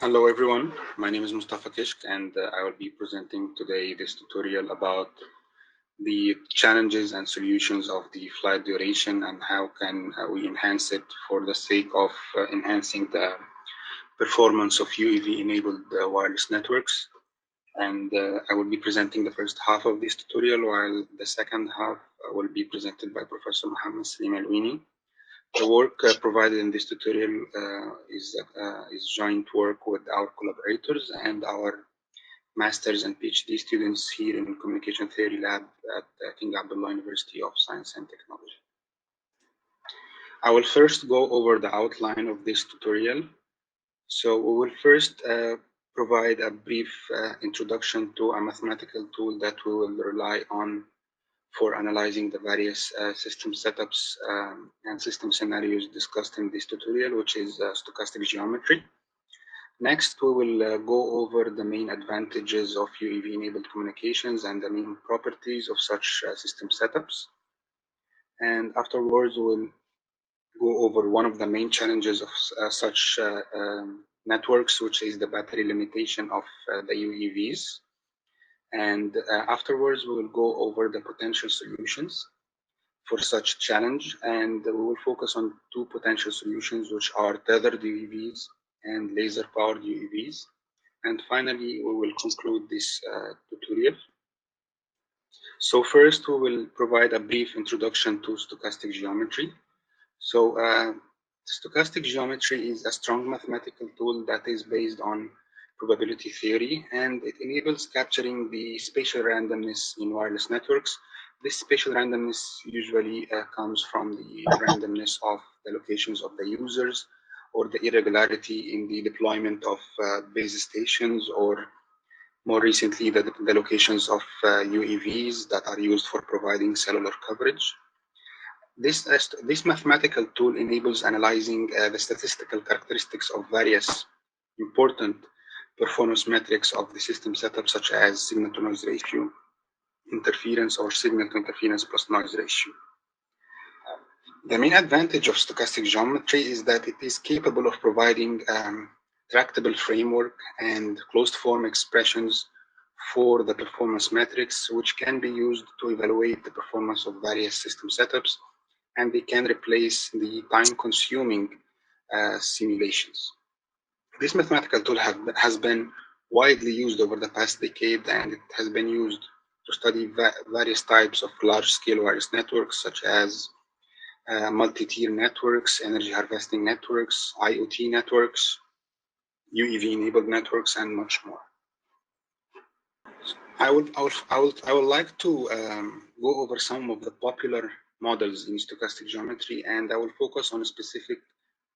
Hello everyone, my name is Mustafa Kishk and I will be presenting today this tutorial about the challenges and solutions of the flight duration and how can we enhance it for the sake of enhancing the performance of UAV enabled wireless networks. And I will be presenting the first half of this tutorial while the second half will be presented by Professor Mohamed-Slim Alouini. The work provided in this tutorial is joint work with our collaborators and our master's and PhD students here in Communication Theory Lab at King Abdullah University of Science and Technology. I will first go over the outline of this tutorial. So we will first provide a brief introduction to a mathematical tool that we will rely on for analyzing the various system setups and system scenarios discussed in this tutorial, which is stochastic geometry. Next, we will go over the main advantages of UAV-enabled communications and the main properties of such system setups. And afterwards, we will go over one of the main challenges of such networks, which is the battery limitation of the UAVs. And afterwards, we will go over the potential solutions for such challenge, and we will focus on two potential solutions, which are tethered UAVs and laser-powered UAVs. And finally, we will conclude this tutorial. So first, we will provide a brief introduction to stochastic geometry. So stochastic geometry is a strong mathematical tool that is based on probability theory, and it enables capturing the spatial randomness in wireless networks. This spatial randomness usually comes from the randomness of the locations of the users or the irregularity in the deployment of base stations, or more recently, the locations of UAVs that are used for providing cellular coverage. This mathematical tool enables analyzing the statistical characteristics of various important performance metrics of the system setup, such as signal to noise ratio, interference, or signal to interference plus noise ratio. The main advantage of stochastic geometry is that it is capable of providing tractable framework and closed form expressions for the performance metrics, which can be used to evaluate the performance of various system setups, and they can replace the time-consuming simulations. This mathematical tool has been widely used over the past decade, and it has been used to study various types of large-scale wireless networks, such as multi-tier networks, energy harvesting networks, IoT networks, UAV-enabled networks, and much more. I would like to go over some of the popular models in stochastic geometry, and I will focus on specific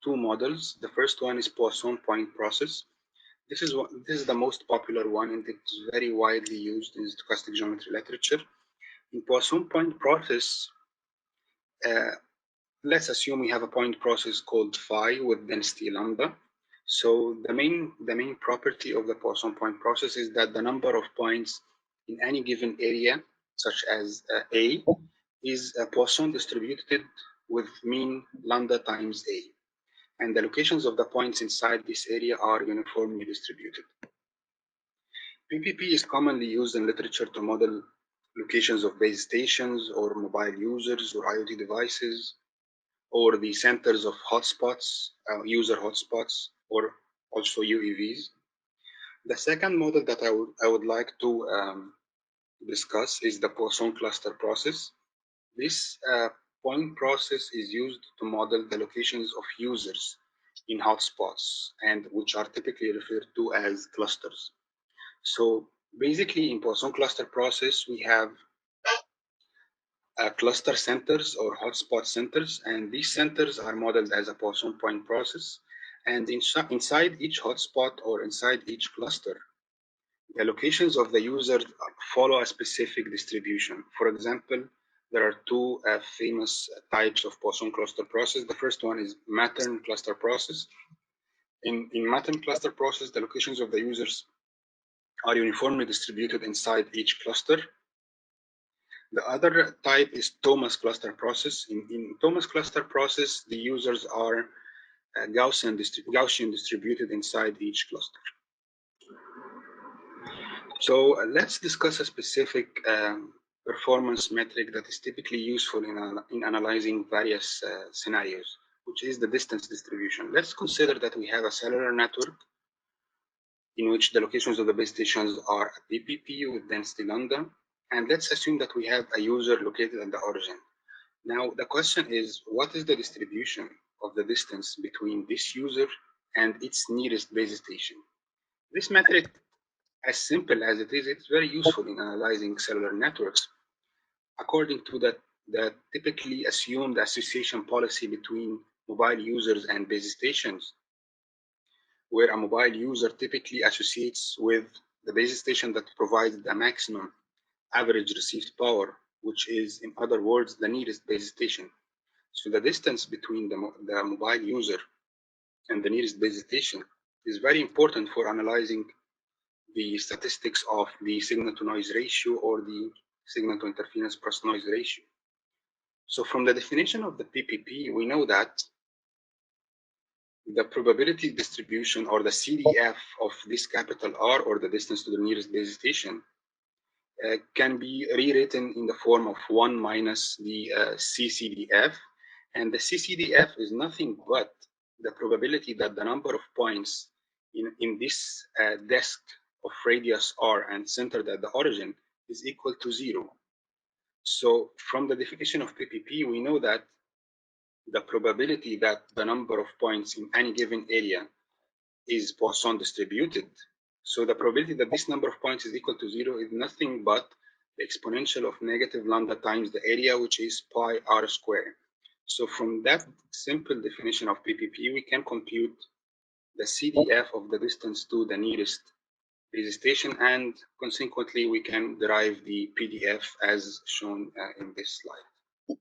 two models. The first one is Poisson point process. This is the most popular one, and it's very widely used in stochastic geometry literature. In Poisson point process, let's assume we have a point process called phi with density lambda. So the main property of the Poisson point process is that the number of points in any given area, such as A, is Poisson distributed with mean lambda times A. And the locations of the points inside this area are uniformly distributed. PPP is commonly used in literature to model locations of base stations or mobile users or IoT devices, or the centers of hotspots, user hotspots, or also UAVs. The second model that I would like to discuss is the Poisson cluster process. This point process is used to model the locations of users in hotspots, and which are typically referred to as clusters. So basically, in Poisson cluster process, we have cluster centers or hotspot centers, and these centers are modeled as a Poisson point process. And inside each hotspot or inside each cluster, the locations of the user follow a specific distribution. For example, there are two famous types of Poisson cluster process. The first one is Mattern cluster process. In Mattern cluster process, the locations of the users are uniformly distributed inside each cluster. The other type is Thomas cluster process. In Thomas cluster process, the users are Gaussian distributed inside each cluster. So let's discuss a specific performance metric that is typically useful in analyzing various scenarios, which is the distance distribution. Let's consider that we have a cellular network in which the locations of the base stations are a PPP with density lambda, and let's assume that we have a user located at the origin. Now, the question is, what is the distribution of the distance between this user and its nearest base station? This metric, as simple as it is, it's very useful in analyzing cellular networks. According to the typically assumed association policy between mobile users and base stations, where a mobile user typically associates with the base station that provides the maximum average received power, which is, in other words, the nearest base station. So the distance between the mobile user and the nearest base station is very important for analyzing the statistics of the signal to noise ratio or the signal to interference plus noise ratio. So from the definition of the PPP, we know that the probability distribution or the CDF of this capital R, or the distance to the nearest base station, can be rewritten in the form of 1 minus the CCDF. And the CCDF is nothing but the probability that the number of points in this disk of radius R and centered at the origin is equal to 0. So from the definition of PPP, we know that the probability that the number of points in any given area is Poisson distributed. So the probability that this number of points is equal to 0 is nothing but the exponential of negative lambda times the area, which is pi r squared. So from that simple definition of PPP, we can compute the CDF of the distance to the nearest base station, and consequently, we can derive the PDF as shown in this slide.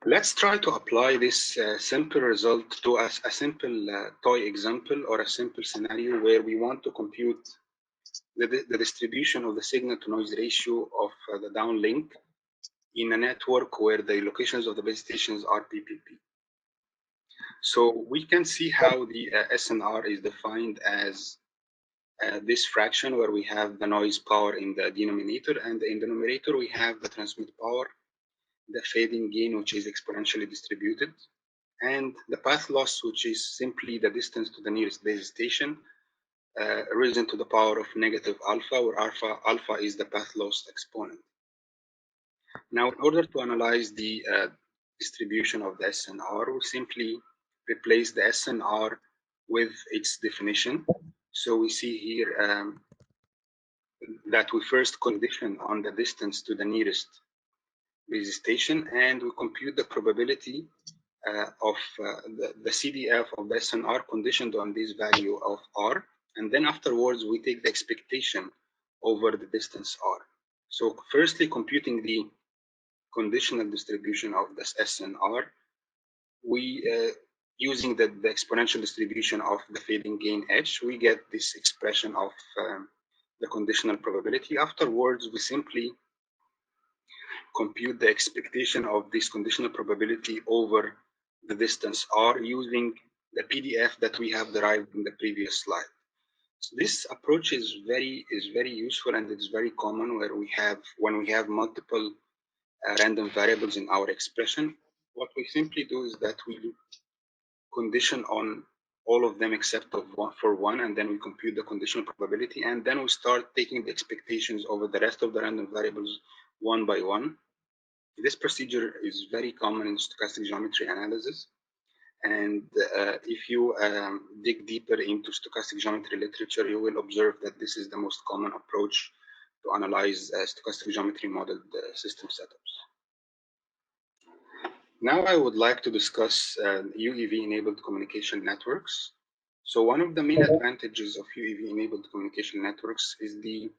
Let's try to apply this simple result to a simple toy example or a simple scenario where we want to compute the distribution of the signal to noise ratio of the downlink in a network where the locations of the base stations are PPP. So we can see how the SNR is defined as this fraction where we have the noise power in the denominator, and in the numerator we have the transmit power, the fading gain, which is exponentially distributed, and the path loss, which is simply the distance to the nearest base station, risen to the power of negative alpha, where alpha is the path loss exponent. Now, in order to analyze the distribution of the SNR, we simply replace the SNR with its definition. So we see here that we first condition on the distance to the nearest base station, and we compute the probability of the CDF of the SNR conditioned on this value of R, and then afterwards we take the expectation over the distance R. So firstly, computing the conditional distribution of this SNR, we using the exponential distribution of the fading gain H, we get this expression of the conditional probability. Afterwards, we simply compute the expectation of this conditional probability over the distance R using the PDF that we have derived in the previous slide. So this approach is very useful, and it's very common when we have multiple random variables in our expression. What we simply do is that we condition on all of them except for one, and then we compute the conditional probability, and then we start taking the expectations over the rest of the random variables one by one. This procedure is very common in stochastic geometry analysis, and if you dig deeper into stochastic geometry literature, you will observe that this is the most common approach to analyze stochastic geometry modeled system setups. Now I would like to discuss UEV-enabled communication networks. So one of the main advantages of UEV-enabled communication networks is the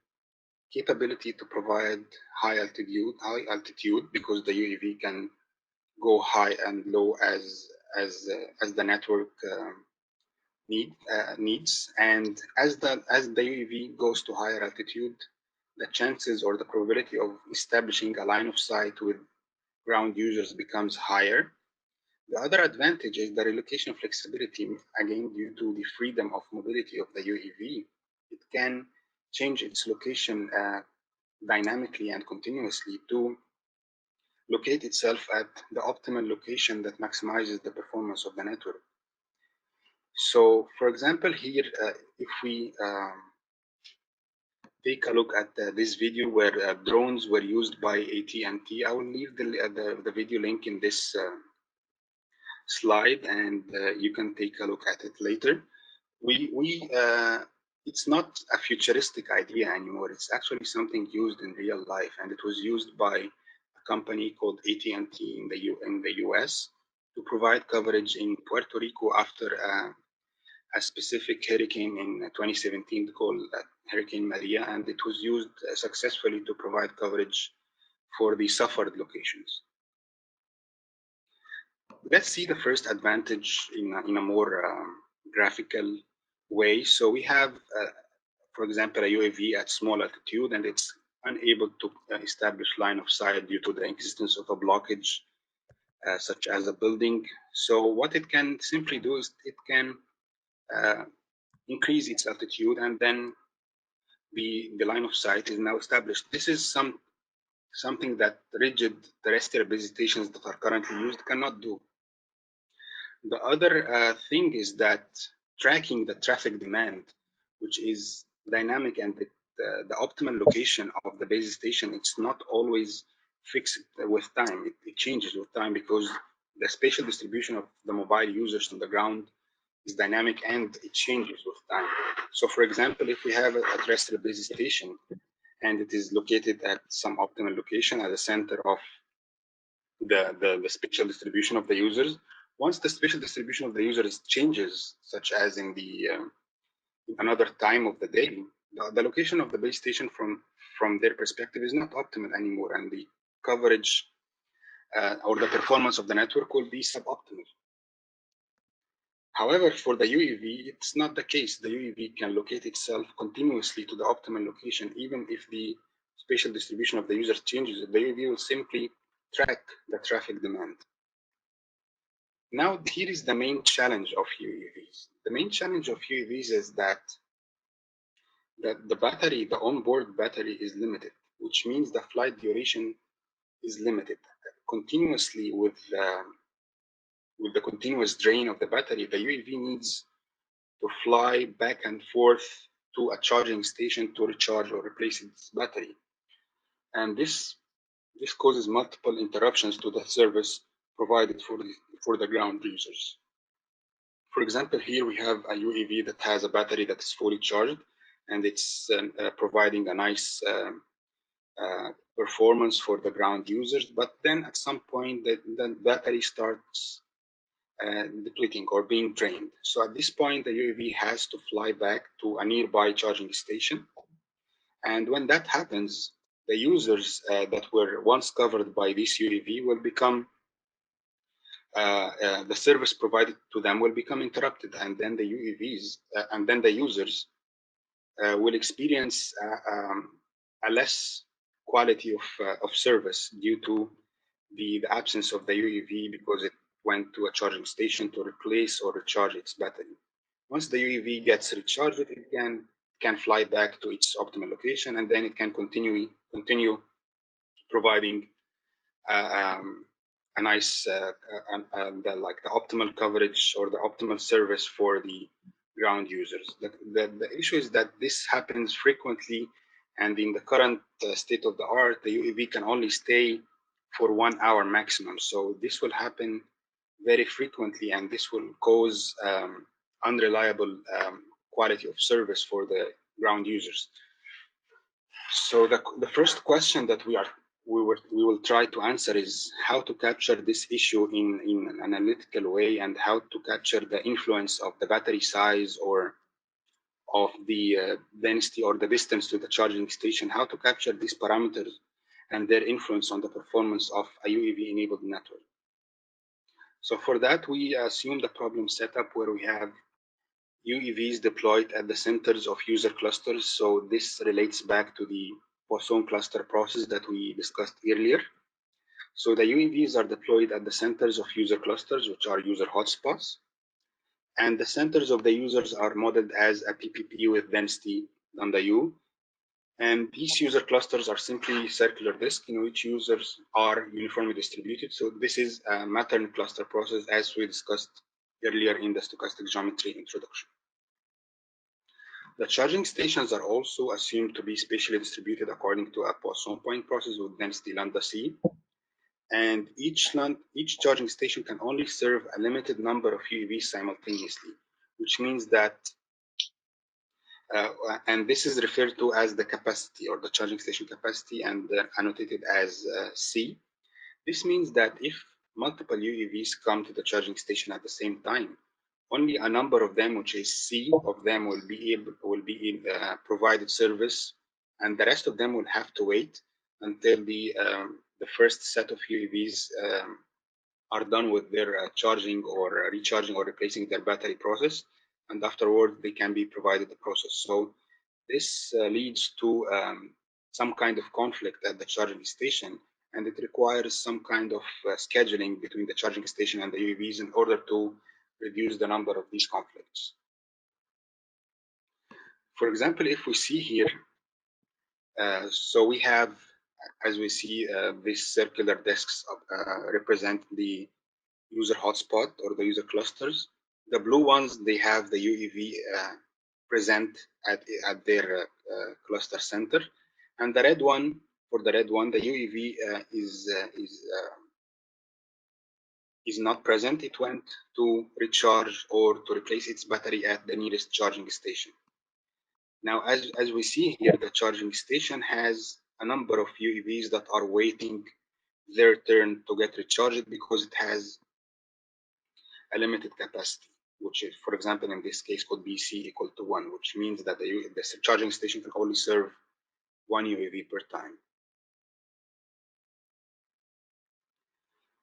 capability to provide high altitude, because the UEV can go high and low as the network needs, and as the UEV goes to higher altitude, the chances or the probability of establishing a line of sight with ground users becomes higher. The other advantage is the relocation flexibility, again, due to the freedom of mobility of the UAV. It can change its location dynamically and continuously to locate itself at the optimal location that maximizes the performance of the network. So, for example, here, if we take a look at this video where drones were used by AT&T, I will leave the video link in this slide, and you can take a look at it later. It's not a futuristic idea anymore. It's actually something used in real life, and it was used by a company called AT&T in the US to provide coverage in Puerto Rico after a specific hurricane in 2017 called Hurricane Maria, and it was used successfully to provide coverage for the suffered locations. Let's see the first advantage in a more graphical way. So we have, for example, a UAV at small altitude, and it's unable to establish line of sight due to the existence of a blockage, such as a building. So what it can simply do is it can increase its altitude, and then the line of sight is now established. This is something that rigid terrestrial base stations that are currently used cannot do. The other thing is that tracking the traffic demand, which is dynamic, and the optimal location of the base station, it's not always fixed with time. It changes with time because the spatial distribution of the mobile users on the ground is dynamic and it changes with time. So, for example, if we have a terrestrial base station and it is located at some optimal location at the center of the spatial distribution of the users, once the spatial distribution of the users changes, such as in the another time of the day, the location of the base station from their perspective is not optimal anymore, and the coverage or the performance of the network will be suboptimal. However, for the UAV, it's not the case. The UAV can locate itself continuously to the optimal location, even if the spatial distribution of the user changes. The UAV will simply track the traffic demand. Now, here is the main challenge of UAVs. The main challenge of UAVs is that the battery, the onboard battery, is limited, which means the flight duration is limited. Continuously with the continuous drain of the battery, the UAV needs to fly back and forth to a charging station to recharge or replace its battery. And this causes multiple interruptions to the service provided for the ground users. For example, here we have a UAV that has a battery that is fully charged, and it's providing a nice performance for the ground users. But then at some point, the battery starts depleting or being drained. So at this point, the UAV has to fly back to a nearby charging station. And when that happens, the users that were once covered by this UAV will become the service provided to them will become interrupted, and then the UAVs and then the users will experience a less quality of service due to the absence of the UAV because it went to a charging station to replace or recharge its battery. Once the UAV gets recharged, it can fly back to its optimal location, and then it can continue providing a nice the optimal coverage or the optimal service for the ground users. The issue is that this happens frequently, and in the current state of the art, the UAV can only stay for 1 hour maximum. So this will happen very frequently, and this will cause unreliable quality of service for the ground users. So the first question that we will try to answer is how to capture this issue in an analytical way, and how to capture the influence of the battery size or of the density or the distance to the charging station, how to capture these parameters and their influence on the performance of a UAV-enabled network. So for that, we assume the problem setup where we have UAVs deployed at the centers of user clusters. So this relates back to the Poisson cluster process that we discussed earlier. So the UAVs are deployed at the centers of user clusters, which are user hotspots. And the centers of the users are modeled as a PPP with density lambda U. And these user clusters are simply circular disks in which users are uniformly distributed. So this is a Mattern cluster process, as we discussed earlier in the stochastic geometry introduction. The charging stations are also assumed to be spatially distributed according to a Poisson point process with density lambda C. And each charging station can only serve a limited number of UAVs simultaneously, which means that, and this is referred to as the capacity or the charging station capacity, and annotated as C. This means that if multiple UAVs come to the charging station at the same time, only a number of them, which is C of them, will be provided service, and the rest of them will have to wait until the first set of UAVs are done with their charging or recharging or replacing their battery process, and afterward they can be provided the process. So this leads to some kind of conflict at the charging station, and it requires some kind of scheduling between the charging station and the UAVs in order to reduce the number of these conflicts. For example, if we see here, so we have, as we see, these circular disks represent the user hotspot or the user clusters. The blue ones, they have the UAV present at their cluster center, and the red one, for the red one, the UAV is not present. It went to recharge or to replace its battery at the nearest charging station. Now, as we see here, the charging station has a number of UAVs that are waiting their turn to get recharged because it has a limited capacity, which is, for example, in this case could be C equal to 1, which means that the charging station can only serve one UAV per time.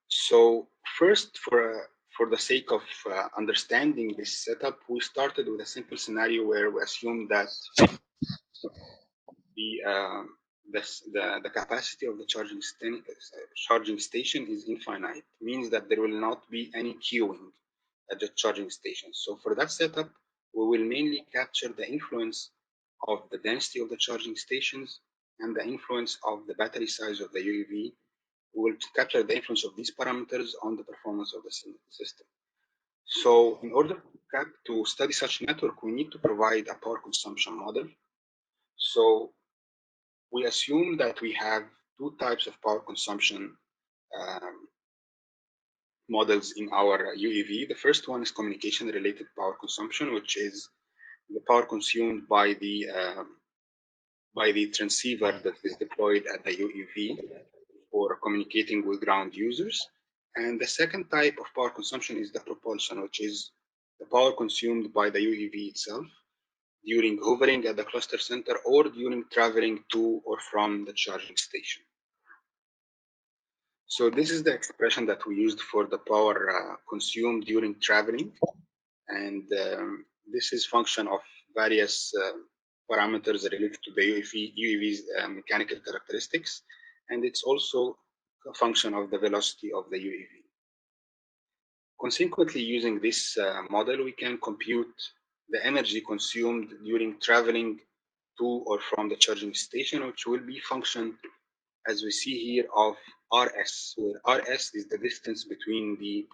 So first, for the sake of understanding this setup, we started with a simple scenario where we assumed that the capacity of the charging station is infinite, means that there will not be any queuing at the charging station. So for that setup, we will mainly capture the influence of the density of the charging stations and the influence of the battery size of the UAV. We will capture the influence of these parameters on the performance of the system. So in order to study such network, we need to provide a power consumption model. So we assume that we have two types of power consumption models in our UAV. The first one is communication-related power consumption, which is the power consumed by the transceiver that is deployed at the UAV for communicating with ground users. And the second type of power consumption is the propulsion, which is the power consumed by the UAV itself during hovering at the cluster center or during traveling to or from the charging station. So this is the expression that we used for the power consumed during traveling. And this is function of various parameters related to the UAV's mechanical characteristics. And it's also a function of the velocity of the UAV. Consequently, using this model, we can compute the energy consumed during traveling to or from the charging station, which will be function, as we see here, of RS, where RS is the distance between the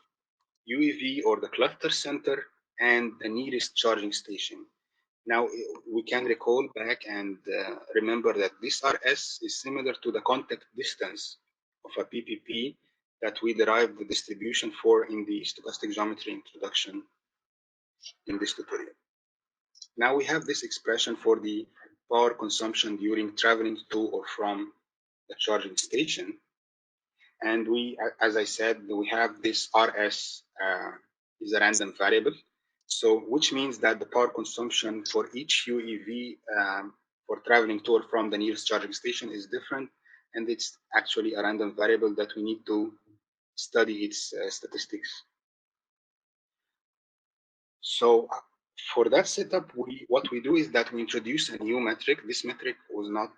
UAV or the cluster center and the nearest charging station. Now, we can recall back and remember that this RS is similar to the contact distance of a PPP that we derived the distribution for in the stochastic geometry introduction in this tutorial. Now we have this expression for the power consumption during traveling to or from the charging station. And we, as I said, we have this RS is a random variable. So which means that the power consumption for each UAV for traveling to or from the nearest charging station is different. And it's actually a random variable that we need to study its statistics. So for that setup, what we do is that we introduce a new metric. This metric was not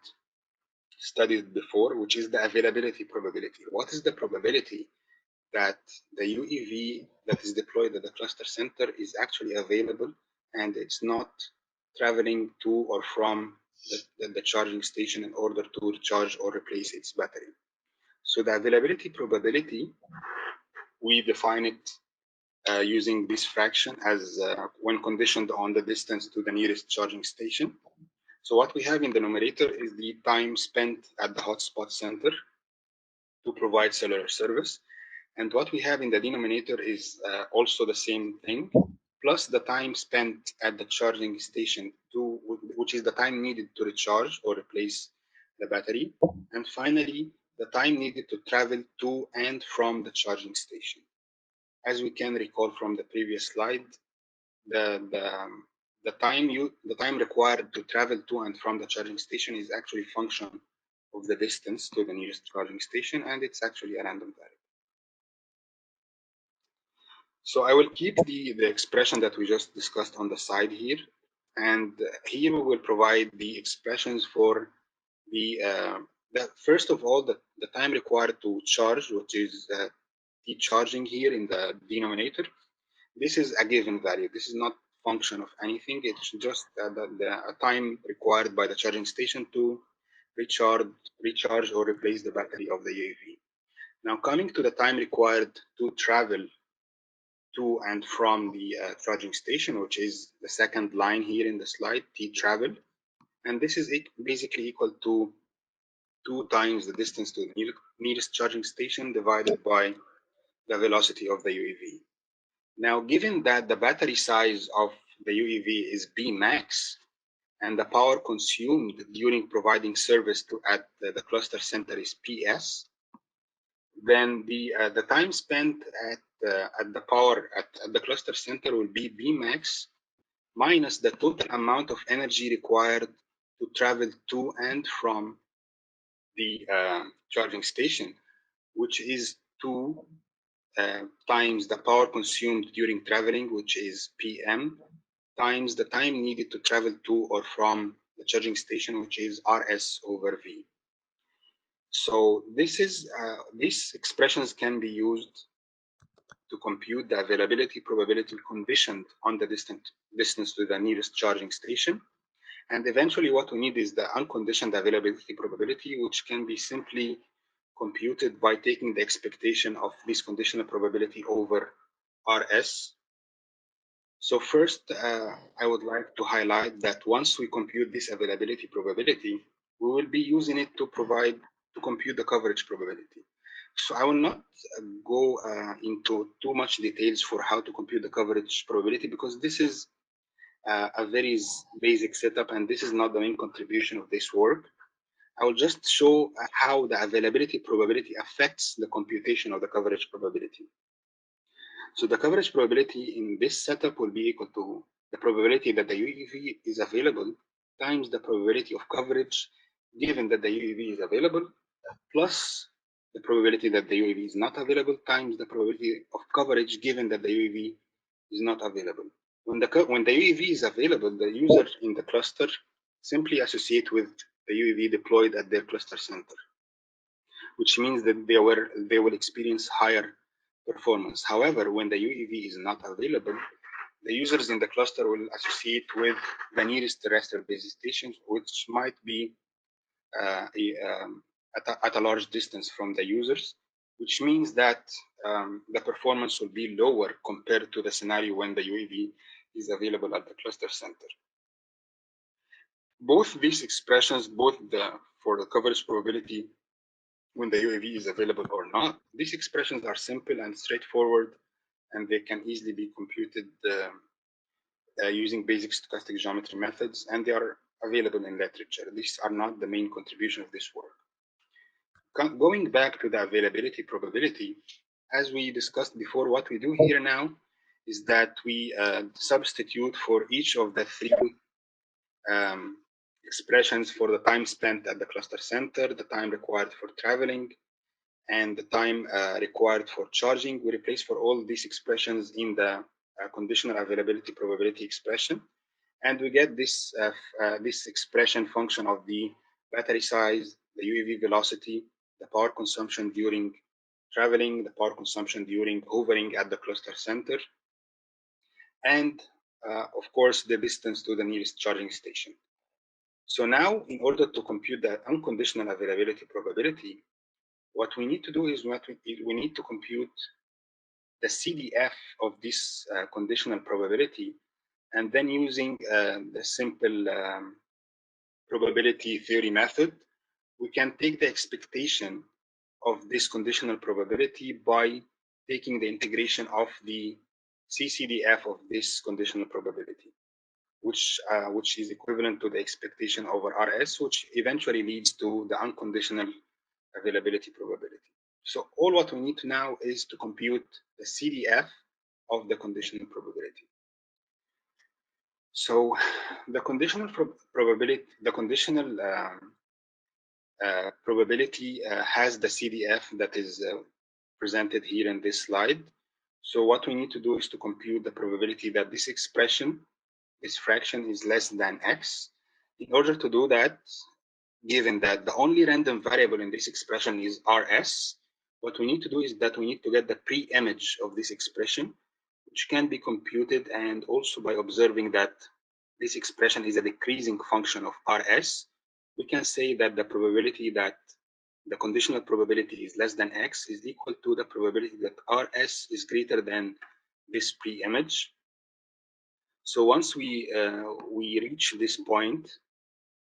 studied before, which is the availability probability. What is the probability that the UEV that is deployed at the cluster center is actually available and it's not traveling to or from the charging station in order to recharge or replace its battery? So the availability probability, we define it using this fraction as when conditioned on the distance to the nearest charging station. So what we have in the numerator is the time spent at the hotspot center to provide cellular service. And what we have in the denominator is also the same thing, plus the time spent at the charging station, which is the time needed to recharge or replace the battery. And finally, the time needed to travel to and from the charging station. As we can recall from the previous slide, the time required to travel to and from the charging station is actually a function of the distance to the nearest charging station, and it's actually a random variable. So I will keep the expression that we just discussed on the side here, and here we will provide the expressions for the first of all the time required to charge, which is the charging here in the denominator. This is a given value. This is not function of anything. It's just the time required by the charging station to recharge or replace the battery of the UAV. Now, coming to the time required to travel to and from the charging station, which is the second line here in the slide, T travel. And this is basically equal to 2 times the distance to the nearest charging station divided by the velocity of the UAV. Now, given that the battery size of the UEV is B max and the power consumed during providing service at the cluster center is PS, then the time spent at the cluster center will be B max minus the total amount of energy required to travel to and from the charging station, which is 2 times the power consumed during traveling, which is PM, times the time needed to travel to or from the charging station, which is RS over V. So these expressions can be used to compute the availability probability conditioned on the distance to the nearest charging station. And eventually what we need is the unconditioned availability probability, which can be simply computed by taking the expectation of this conditional probability over RS. So first, I would like to highlight that once we compute this availability probability, we will be using it to compute the coverage probability. So I will not go into too much details for how to compute the coverage probability, because this is a very basic setup, and this is not the main contribution of this work. I will just show how the availability probability affects the computation of the coverage probability. So the coverage probability in this setup will be equal to the probability that the UEV is available times the probability of coverage given that the UEV is available, plus the probability that the UEV is not available times the probability of coverage given that the UEV is not available. When the UEV is available, the user in the cluster simply associate with the UEV deployed at their cluster center, which means that they will experience higher performance. However, when the UEV is not available, the users in the cluster will associate with the nearest terrestrial base stations, which might be at a large distance from the users, which means that the performance will be lower compared to the scenario when the UEV is available at the cluster center. Both these expressions, for the coverage probability when the UAV is available or not, these expressions are simple and straightforward, and they can easily be computed using basic stochastic geometry methods, and they are available in literature. These are not the main contribution of this work. Going back to the availability probability, as we discussed before, what we do here now is that we substitute for each of the 3 expressions for the time spent at the cluster center, the time required for traveling, and the time required for charging. We replace for all these expressions in the conditional availability probability expression, and we get this expression function of the battery size, the UAV velocity, the power consumption during traveling, the power consumption during hovering at the cluster center, and of course, the distance to the nearest charging station. So now, in order to compute the unconditional availability probability, what we need to do is we need to compute the CDF of this conditional probability, and then using the simple probability theory method, we can take the expectation of this conditional probability by taking the integration of the CCDF of this conditional probability, which is equivalent to the expectation over RS, which eventually leads to the unconditional availability probability. So all what we need to now is to compute the CDF of the conditional probability. So the conditional probability, the conditional probability has the CDF that is presented here in this slide. So what we need to do is to compute the probability that this expression, this fraction, is less than x. In order to do that, given that the only random variable in this expression is rs, what we need to do is that we need to get the pre-image of this expression, which can be computed, and also by observing that this expression is a decreasing function of rs, we can say that the probability that the conditional probability is less than x is equal to the probability that rs is greater than this pre-image. So once we reach this point,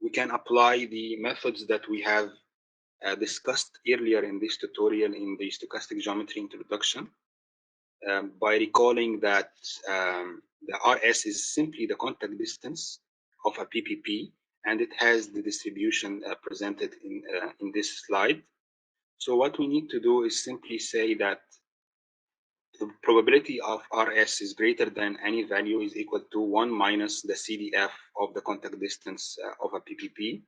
we can apply the methods that we have discussed earlier in this tutorial in the stochastic geometry introduction, by recalling that the RS is simply the contact distance of a PPP, and it has the distribution presented in this slide. So what we need to do is simply say that the probability of RS is greater than any value is equal to 1 minus the CDF of the contact distance of a PPP,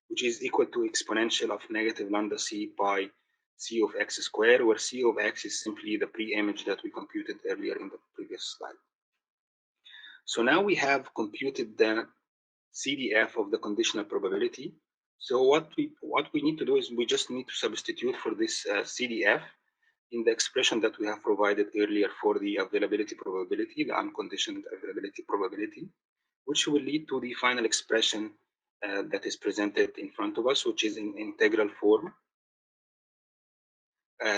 which is equal to exponential of negative lambda c by c of x squared, where c of x is simply the pre-image that we computed earlier in the previous slide. So now we have computed the CDF of the conditional probability. So what we need to do is we just need to substitute for this CDF in the expression that we have provided earlier for the availability probability, the unconditioned availability probability, which will lead to the final expression that is presented in front of us, which is in integral form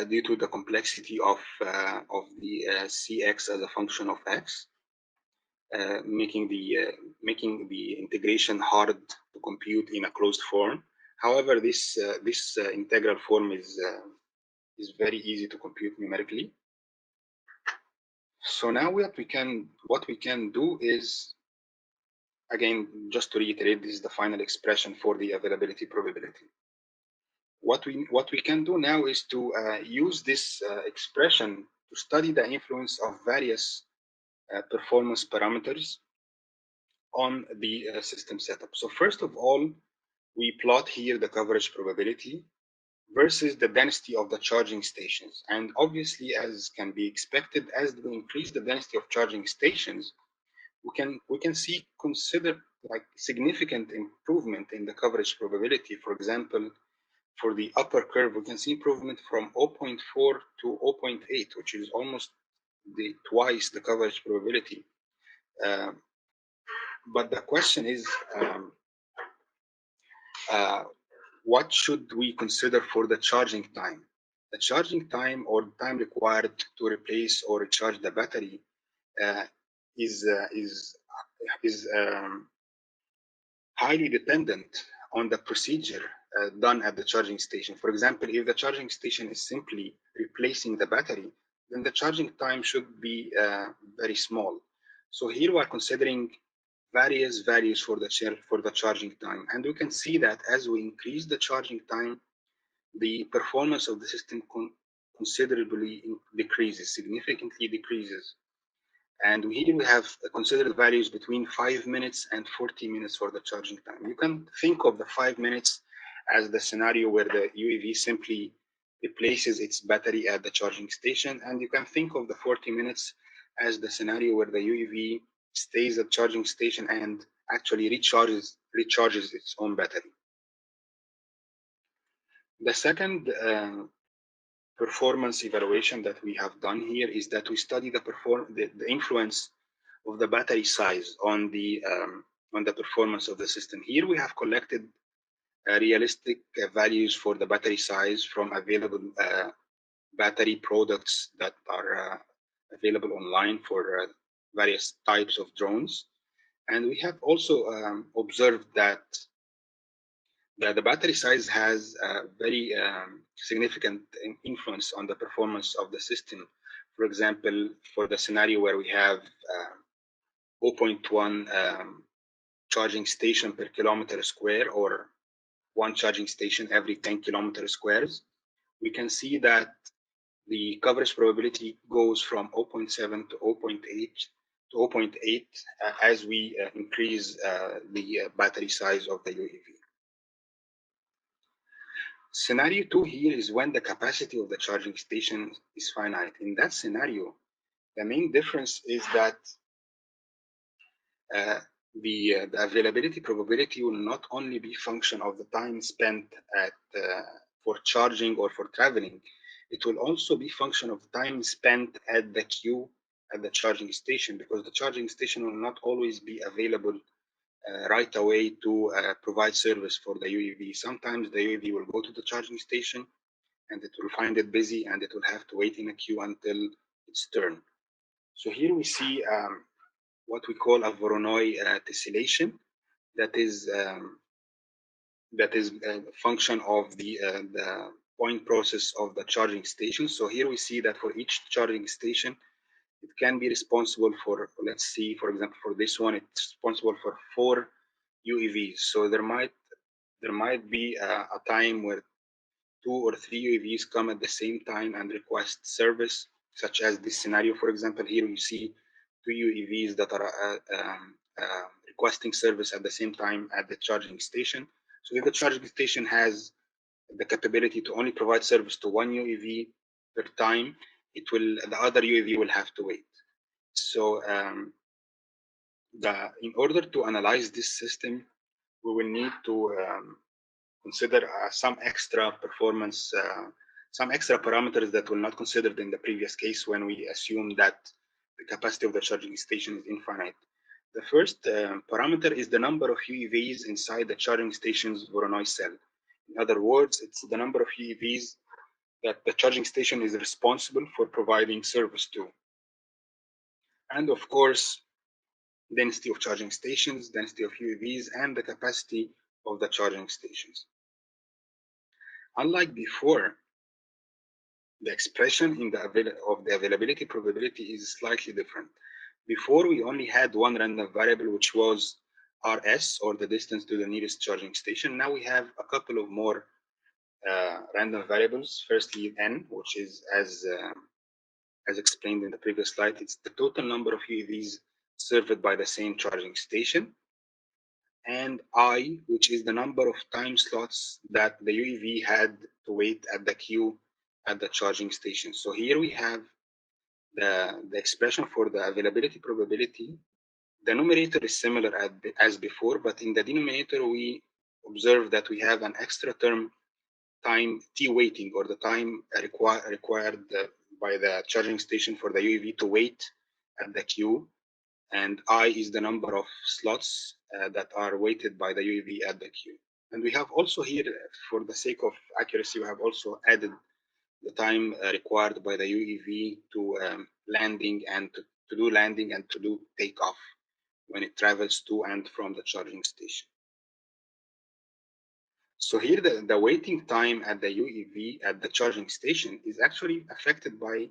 due to the complexity of the cx as a function of x, making the integration hard to compute in a closed form. However, this integral form is very easy to compute numerically. So now what we can do is, again, just to reiterate, this is the final expression for the availability probability. What we can do now is to use this expression to study the influence of various performance parameters on the system setup. So first of all, we plot here the coverage probability versus the density of the charging stations. And obviously, as can be expected, as we increase the density of charging stations, we can consider like significant improvement in the coverage probability. For example, for the upper curve, we can see improvement from 0.4 to 0.8, which is almost twice the coverage probability. But the question is, what should we consider for the charging time? The charging time, or the time required to replace or recharge the battery, is highly dependent on the procedure done at the charging station. For example, if the charging station is simply replacing the battery, then the charging time should be very small. So here we are considering various values for the charging time, and we can see that as we increase the charging time, the performance of the system considerably decreases, significantly decreases. And here we have considered values between 5 minutes and 40 minutes for the charging time. You can think of the 5 minutes as the scenario where the UAV simply replaces its battery at the charging station, and you can think of the 40 minutes as the scenario where the UAV stays at charging station and actually recharges its own battery. The second performance evaluation that we have done here is that we study the influence of the battery size on the performance of the system. Here we have collected realistic values for the battery size from available battery products that are available online for various types of drones. And we have also observed that the battery size has a very significant influence on the performance of the system. For example, for the scenario where we have 0.1 charging station per kilometer square, or one charging station every 10 kilometer squares, we can see that the coverage probability goes from 0.7 to 0.8 to 0.8 as we increase the battery size of the UAV. Scenario 2 here is when the capacity of the charging station is finite. In that scenario, the main difference is that the availability probability will not only be function of the time spent for charging or for traveling, it will also be function of time spent at the queue at the charging station, because the charging station will not always be available right away to provide service for the UAV. Sometimes the UAV will go to the charging station and it will find it busy and it will have to wait in a queue until its turn. So here we see what we call a Voronoi tessellation, that is a function of the point process of the charging station. So here we see that for each charging station, it can be responsible for, let's see, for example, for this one, it's responsible for 4 UAVs. So there might be a time where 2 or 3 UAVs come at the same time and request service, such as this scenario. For example, here you see 2 UAVs that are requesting service at the same time at the charging station. So if the charging station has the capability to only provide service to one UAV per time, the other UAV will have to wait. So in order to analyze this system, we will need to consider some extra performance, some extra parameters that were not considered in the previous case when we assumed that the capacity of the charging station is infinite. The first parameter is the number of UEVs inside the charging station's Voronoi cell. In other words, it's the number of UEVs that the charging station is responsible for providing service to. And of course, density of charging stations, density of UEVs, and the capacity of the charging stations. Unlike before, the expression of the availability probability is slightly different. Before, we only had one random variable, which was RS, or the distance to the nearest charging station. Now we have a couple of more random variables. Firstly, N, which is as explained in the previous slide, it's the total number of UEVs served by the same charging station. And I, which is the number of time slots that the UEV had to wait at the queue at the charging station. So here we have the expression for the availability probability. The numerator is similar as before, but in the denominator, we observe that we have an extra term, time T waiting, or the time required by the charging station for the UEV to wait at the queue. And I is the number of slots that are waited by the UAV at the queue. And we have also here, for the sake of accuracy, we have also added the time required by the UAV to landing and to do landing and to do takeoff when it travels to and from the charging station. So here the waiting time at the UAV at the charging station is actually affected by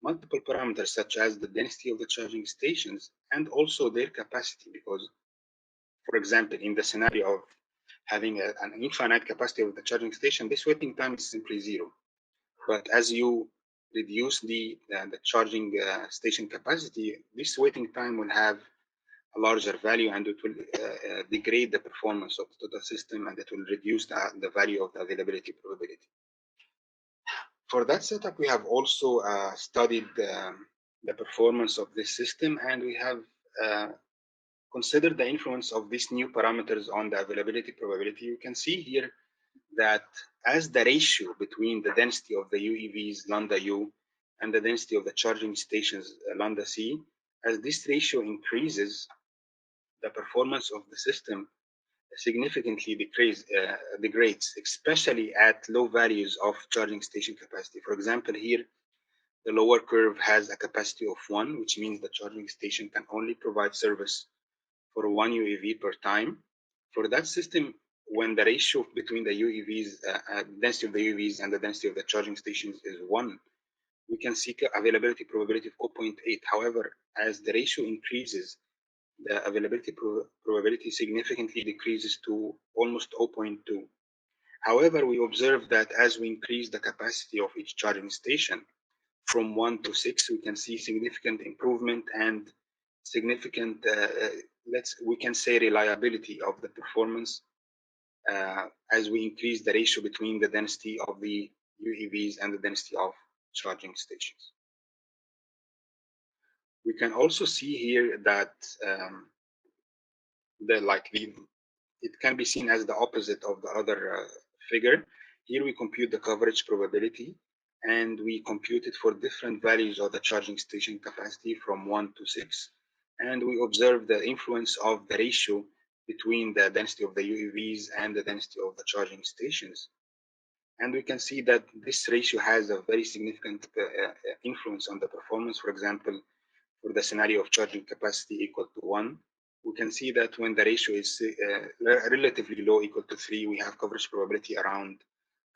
multiple parameters, such as the density of the charging stations and also their capacity. Because, for example, in the scenario of having an infinite capacity of the charging station, this waiting time is simply 0. But as you reduce the charging station capacity, this waiting time will have a larger value, and it will degrade the performance of the total system, and it will reduce the value of the availability probability. For that setup, we have also studied the performance of this system, and we have considered the influence of these new parameters on the availability probability. You can see here that as the ratio between the density of the UEVs, lambda U, and the density of the charging stations, lambda C, as this ratio increases, the performance of the system significantly degrades, especially at low values of charging station capacity. For example, here, the lower curve has a capacity of 1, which means the charging station can only provide service for 1 UEV per time. For that system, when the ratio between the UEVs, density of the UEVs and the density of the charging stations is 1, we can seek availability probability of 0.8. However, as the ratio increases, the availability probability significantly decreases to almost 0.2. However, we observe that as we increase the capacity of each charging station from 1 to 6, we can see significant improvement and significant, we can say, reliability of the performance as we increase the ratio between the density of the UEVs and the density of charging stations. We can also see here that it can be seen as the opposite of the other figure. Here we compute the coverage probability, and we compute it for different values of the charging station capacity from 1 to 6. And we observe the influence of the ratio between the density of the UEVs and the density of the charging stations. And we can see that this ratio has a very significant influence on the performance. For example, for the scenario of charging capacity equal to 1, we can see that when the ratio is relatively low, equal to 3, we have coverage probability around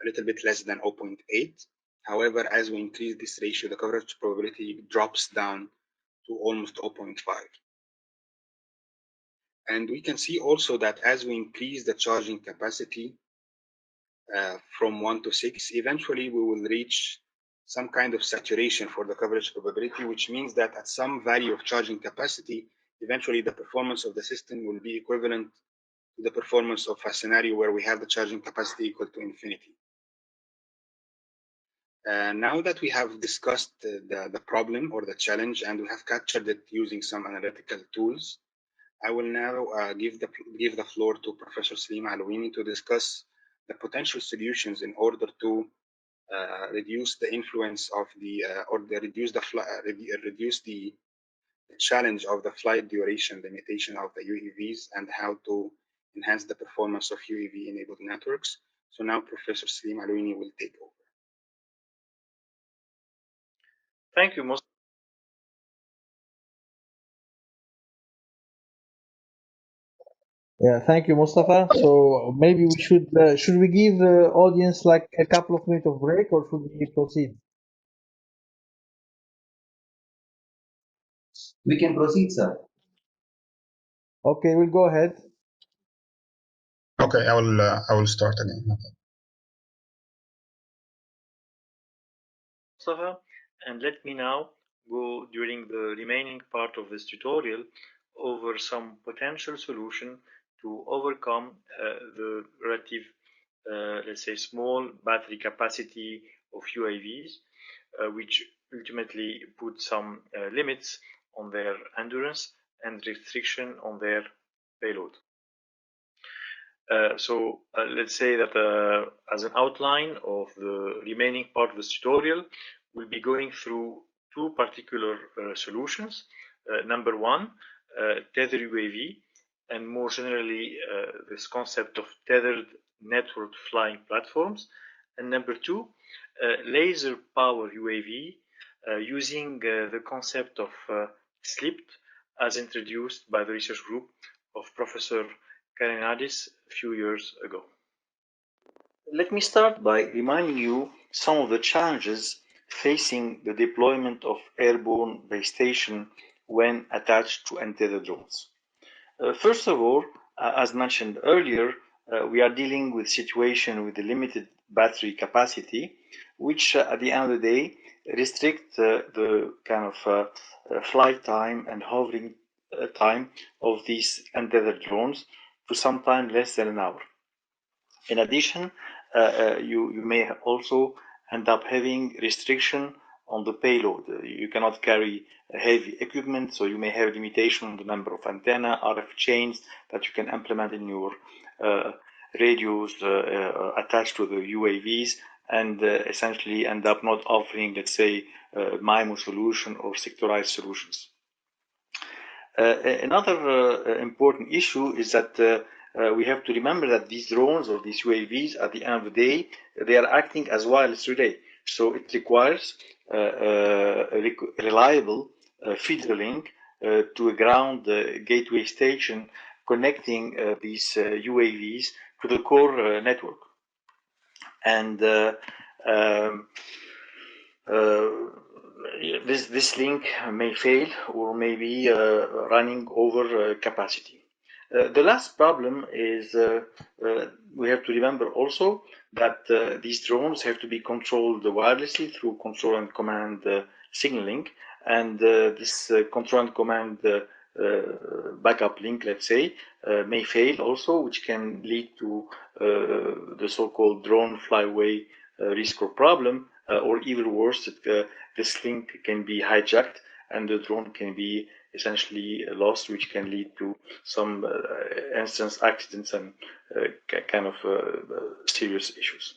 a little bit less than 0.8. However, as we increase this ratio, the coverage probability drops down to almost 0.5. And we can see also that as we increase the charging capacity from 1 to 6, eventually we will reach some kind of saturation for the coverage probability, which means that at some value of charging capacity, eventually the performance of the system will be equivalent to the performance of a scenario where we have the charging capacity equal to infinity. Now that we have discussed the problem or the challenge, and we have captured it using some analytical tools, I will now give the floor to Professor Slim Alouini to discuss the potential solutions in order to reduce the influence of reduce the challenge of the flight duration limitation of the UEVs, and how to enhance the performance of UEV-enabled networks. So now Professor Slim Alouini will take over. Thank you, Mustafa. Yeah, thank you, Mustafa. So maybe we should we give the audience like a couple of minutes of break, or should we proceed? We can proceed, sir. Okay, we'll go ahead. Okay, I will start again. Okay. Mustafa, and let me now go during the remaining part of this tutorial over some potential solution to overcome the relative, let's say, small battery capacity of UAVs, which ultimately put some limits on their endurance and restriction on their payload. So let's say that as an outline of the remaining part of this tutorial, we'll be going through two particular solutions. Number one, tethered UAV, and more generally, this concept of tethered network flying platforms. And number two, laser power UAV using the concept of slipped as introduced by the research group of Professor Karenadis a few years ago. Let me start by reminding you some of the challenges facing the deployment of airborne base station when attached to untethered drones. First of all, as mentioned earlier, we are dealing with a situation with a limited battery capacity, which at the end of the day restrict the kind of flight time and hovering time of these untethered drones to sometime less than an hour. In addition, you may also end up having restriction on the payload. You cannot carry heavy equipment, so you may have limitation on the number of antenna, RF chains that you can implement in your radios attached to the UAVs, and essentially end up not offering, let's say, MIMO solution or sectorized solutions. Another important issue is that we have to remember that these drones or these UAVs, at the end of the day, they are acting as wireless relay. So it requires a reliable feeder link to a ground gateway station connecting these UAVs to the core network. And this link may fail or may be running over capacity. The last problem is we have to remember also that these drones have to be controlled wirelessly through control and command signaling, and this control and command backup link, let's say, may fail also, which can lead to the so-called drone flyaway risk or problem, or even worse, this link can be hijacked and the drone can be essentially lost, which can lead to some instance accidents and kind of serious issues.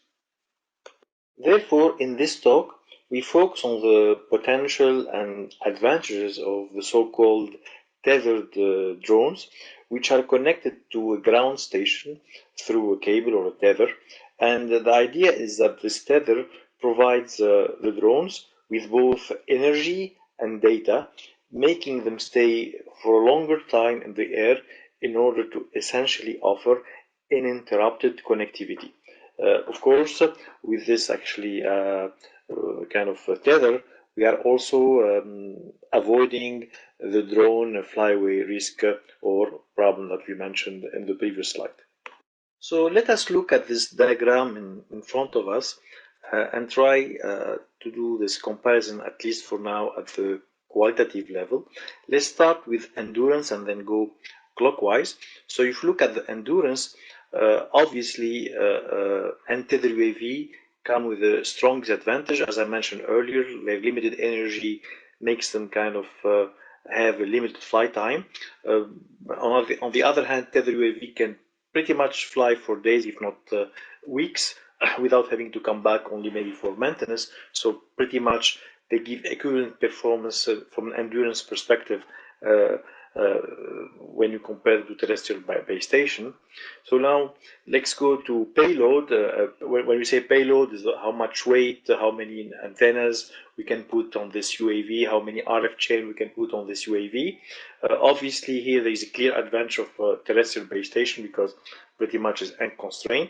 Therefore, in this talk, we focus on the potential and advantages of the so-called tethered drones, which are connected to a ground station through a cable or a tether. And the idea is that this tether provides the drones with both energy and data, making them stay for a longer time in the air in order to essentially offer uninterrupted connectivity. Of course, with this actually kind of tether, we are also avoiding the drone flyaway risk or problem that we mentioned in the previous slide. So let us look at this diagram in front of us and try to do this comparison, at least for now, at the qualitative level. Let's start with endurance and then go clockwise. So if you look at the endurance, obviously untethered UAV come with a strong disadvantage. As I mentioned earlier, their limited energy makes them kind of have a limited flight time. On the other hand, tethered UAV can pretty much fly for days, if not weeks, without having to come back only maybe for maintenance. So pretty much they give equivalent performance from an endurance perspective when you compare to terrestrial base station. So now let's go to payload. When we say payload, is how much weight, how many antennas we can put on this UAV, how many RF chain we can put on this UAV. Obviously here there is a clear advantage of terrestrial base station because pretty much is unconstrained,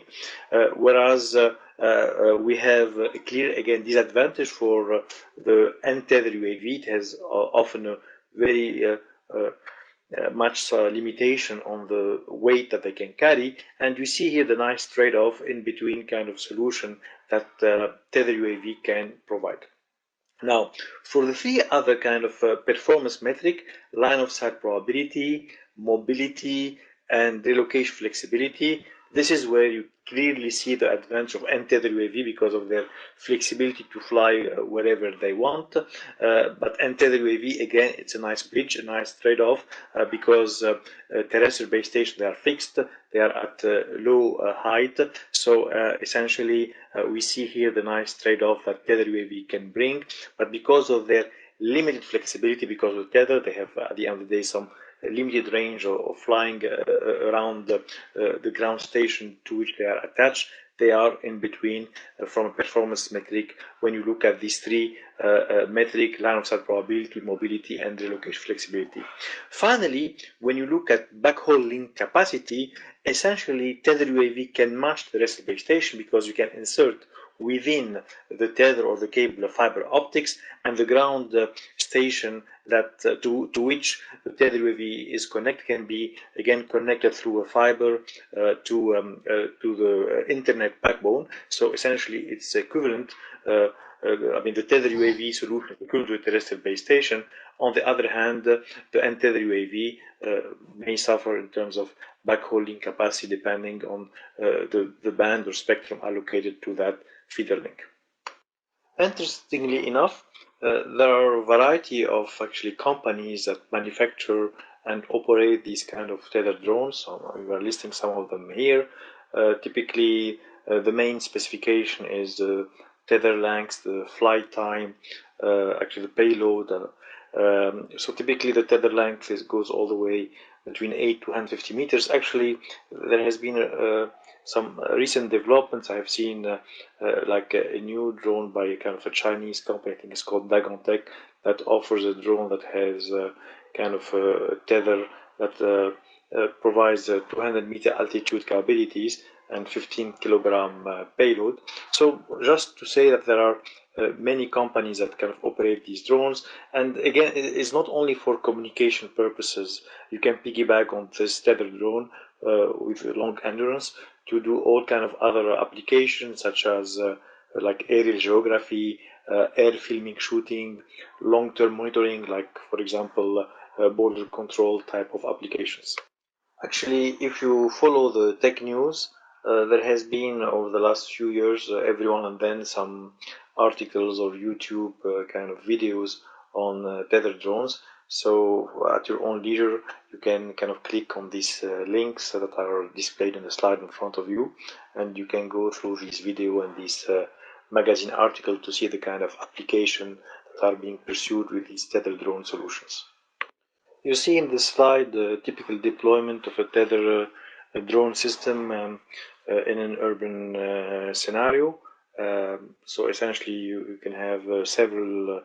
whereas we have a clear, again, disadvantage for the untethered UAV. It has often a very much limitation on the weight that they can carry, and you see here the nice trade-off in between kind of solution that tethered UAV can provide. Now, for the three other kind of performance metric, line of sight probability, mobility, and relocation flexibility, this is where you clearly see the advantage of untethered UAV because of their flexibility to fly wherever they want. But untethered UAV, again, it's a nice bridge, a nice trade-off because terrestrial base stations, they are fixed, they are at low height. So essentially, we see here the nice trade-off that tethered UAV can bring. But because of their limited flexibility, because of the tether, they have at the end of the day some limited range of flying around the ground station to which they are attached. They are in between from a performance metric when you look at these three metric: line of sight probability, mobility, and relocation flexibility. Finally, when you look at backhaul link capacity, essentially tethered UAV can match the rest of the base station because you can insert within the tether or the cable of fiber optics, and the ground station that to which the tethered UAV is connected can be again connected through a fiber to the internet backbone. So essentially, it's equivalent. I mean, the tethered UAV solution is equivalent to a terrestrial base station. On the other hand, the untethered UAV may suffer in terms of backhauling capacity depending on the band or spectrum allocated to that feeder link. Interestingly enough, there are a variety of actually companies that manufacture and operate these kind of tethered drones. So we are listing some of them here. Typically, the main specification is the tether length, the flight time, actually the payload. So typically the tether length goes all the way between 8 to 150 meters. Actually, there has been some recent developments. I have seen like a new drone by a kind of a Chinese company, I think it's called Dagantech, that offers a drone that has kind of a tether that provides 200-meter altitude capabilities and 15-kilogram payload. So just to say that there are many companies that kind of operate these drones, and again, it's not only for communication purposes. You can piggyback on this tethered drone with long endurance to do all kind of other applications, such as like aerial geography, air filming, shooting, long-term monitoring, like for example border control type of applications. Actually, if you follow the tech news, there has been over the last few years, every now and then, some articles or YouTube kind of videos on tethered drones. So at your own leisure, you can kind of click on these links that are displayed on the slide in front of you, and you can go through this video and this magazine article to see the kind of application that are being pursued with these tethered drone solutions. You see in this slide the typical deployment of a tether drone system in an urban scenario. So essentially, you can have several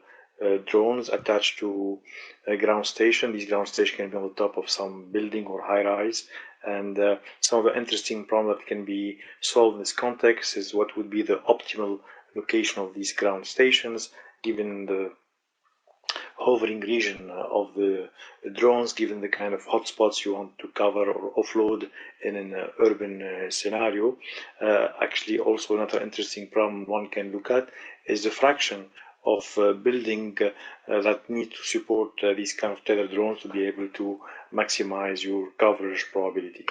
drones attached to a ground station. These ground stations can be on the top of some building or high rise. And some of the interesting problems that can be solved in this context is what would be the optimal location of these ground stations given the hovering region of the drones, given the kind of hotspots you want to cover or offload in an urban scenario. Actually, also another interesting problem one can look at is the fraction of building that need to support these kind of tethered drones to be able to maximize your coverage probability.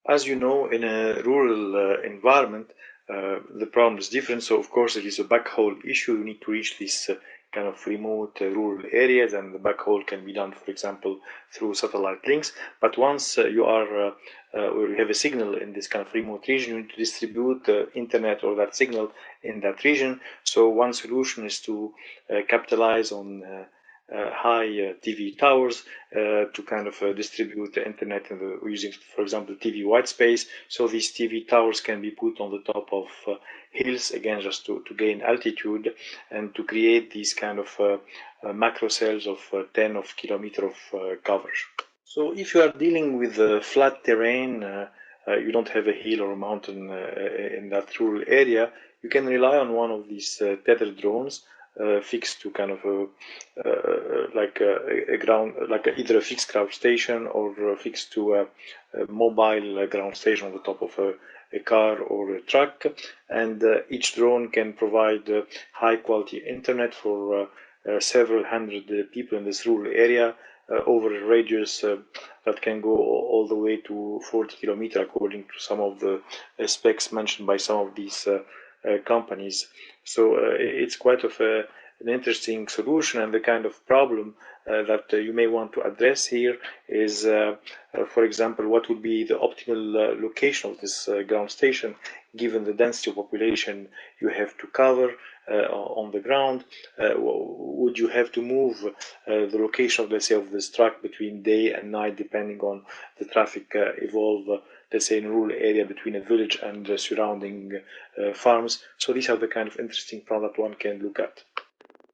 As you know, in a rural environment, the problem is different. So, of course, it is a backhaul issue. You need to reach these kind of remote rural areas, and the backhaul can be done, for example, through satellite links. But once you are or you have a signal in this kind of remote region, you need to distribute the internet or that signal in that region. So one solution is to capitalize on high TV towers to kind of distribute the internet using, for example, TV white space. So these TV towers can be put on the top of hills, again, just to gain altitude and to create these kind of macro cells of 10 of kilometer of coverage. So if you are dealing with flat terrain, you don't have a hill or a mountain in that rural area, you can rely on one of these tethered drones fixed to kind of like a ground, like either a fixed ground station or fixed to a mobile ground station on the top of a car or a truck. And each drone can provide high quality internet for several hundred people in this rural area over a radius that can go all the way to 40 kilometers according to some of the specs mentioned by some of these companies. So it's quite of an interesting solution, and the kind of problem that you may want to address here is, for example, what would be the optimal location of this ground station given the density of population you have to cover on the ground. Would you have to move the location of, let's say, of this truck between day and night depending on the traffic evolve, let's say, in a rural area between a village and surrounding farms? So these are the kind of interesting problems that one can look at.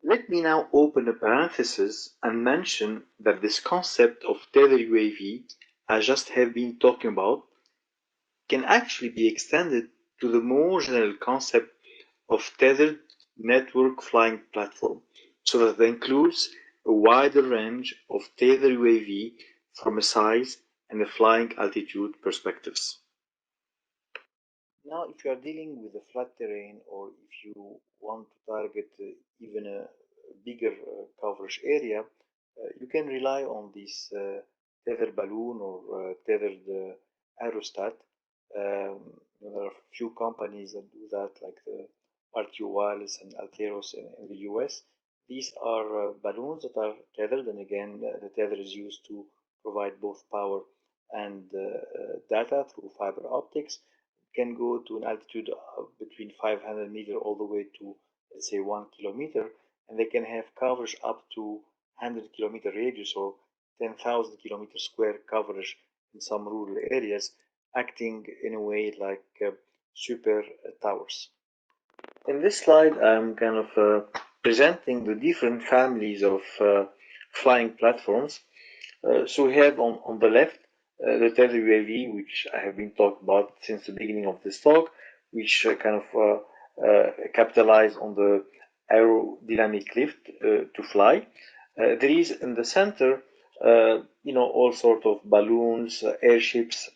Let me now open a parenthesis and mention that this concept of tethered UAV, I just have been talking about, can actually be extended to the more general concept of tethered network flying platform, so that includes a wider range of tethered UAV from a size and a flying altitude perspectives. Now, if you are dealing with a flat terrain, or if you want to target even a bigger coverage area, you can rely on this tethered balloon or tethered aerostat. There are a few companies that do that, like the RTU Wireless and Alteros in the US. These are balloons that are tethered, and again, the tether is used to provide both power and data through fiber optics. can go to an altitude of between 500 meters all the way to, let's say, 1 kilometer, and they can have coverage up to 100-kilometer radius or 10,000 kilometer square coverage in some rural areas, acting in a way like super towers. In this slide, I'm kind of presenting the different families of flying platforms. So we have on the left the tethered UAV, which I have been talking about since the beginning of this talk, which kind of capitalize on the aerodynamic lift to fly. There is in the center, all sort of balloons, airships,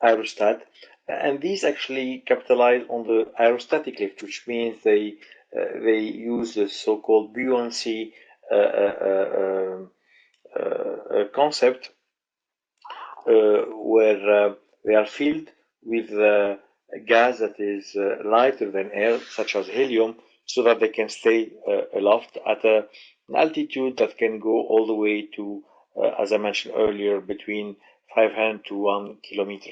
aerostat, and these actually capitalize on the aerostatic lift, which means they use the so-called buoyancy concept, where they are filled with gas that is lighter than air, such as helium, so that they can stay aloft at an altitude that can go all the way to, as I mentioned earlier, between 500 to 1 kilometer.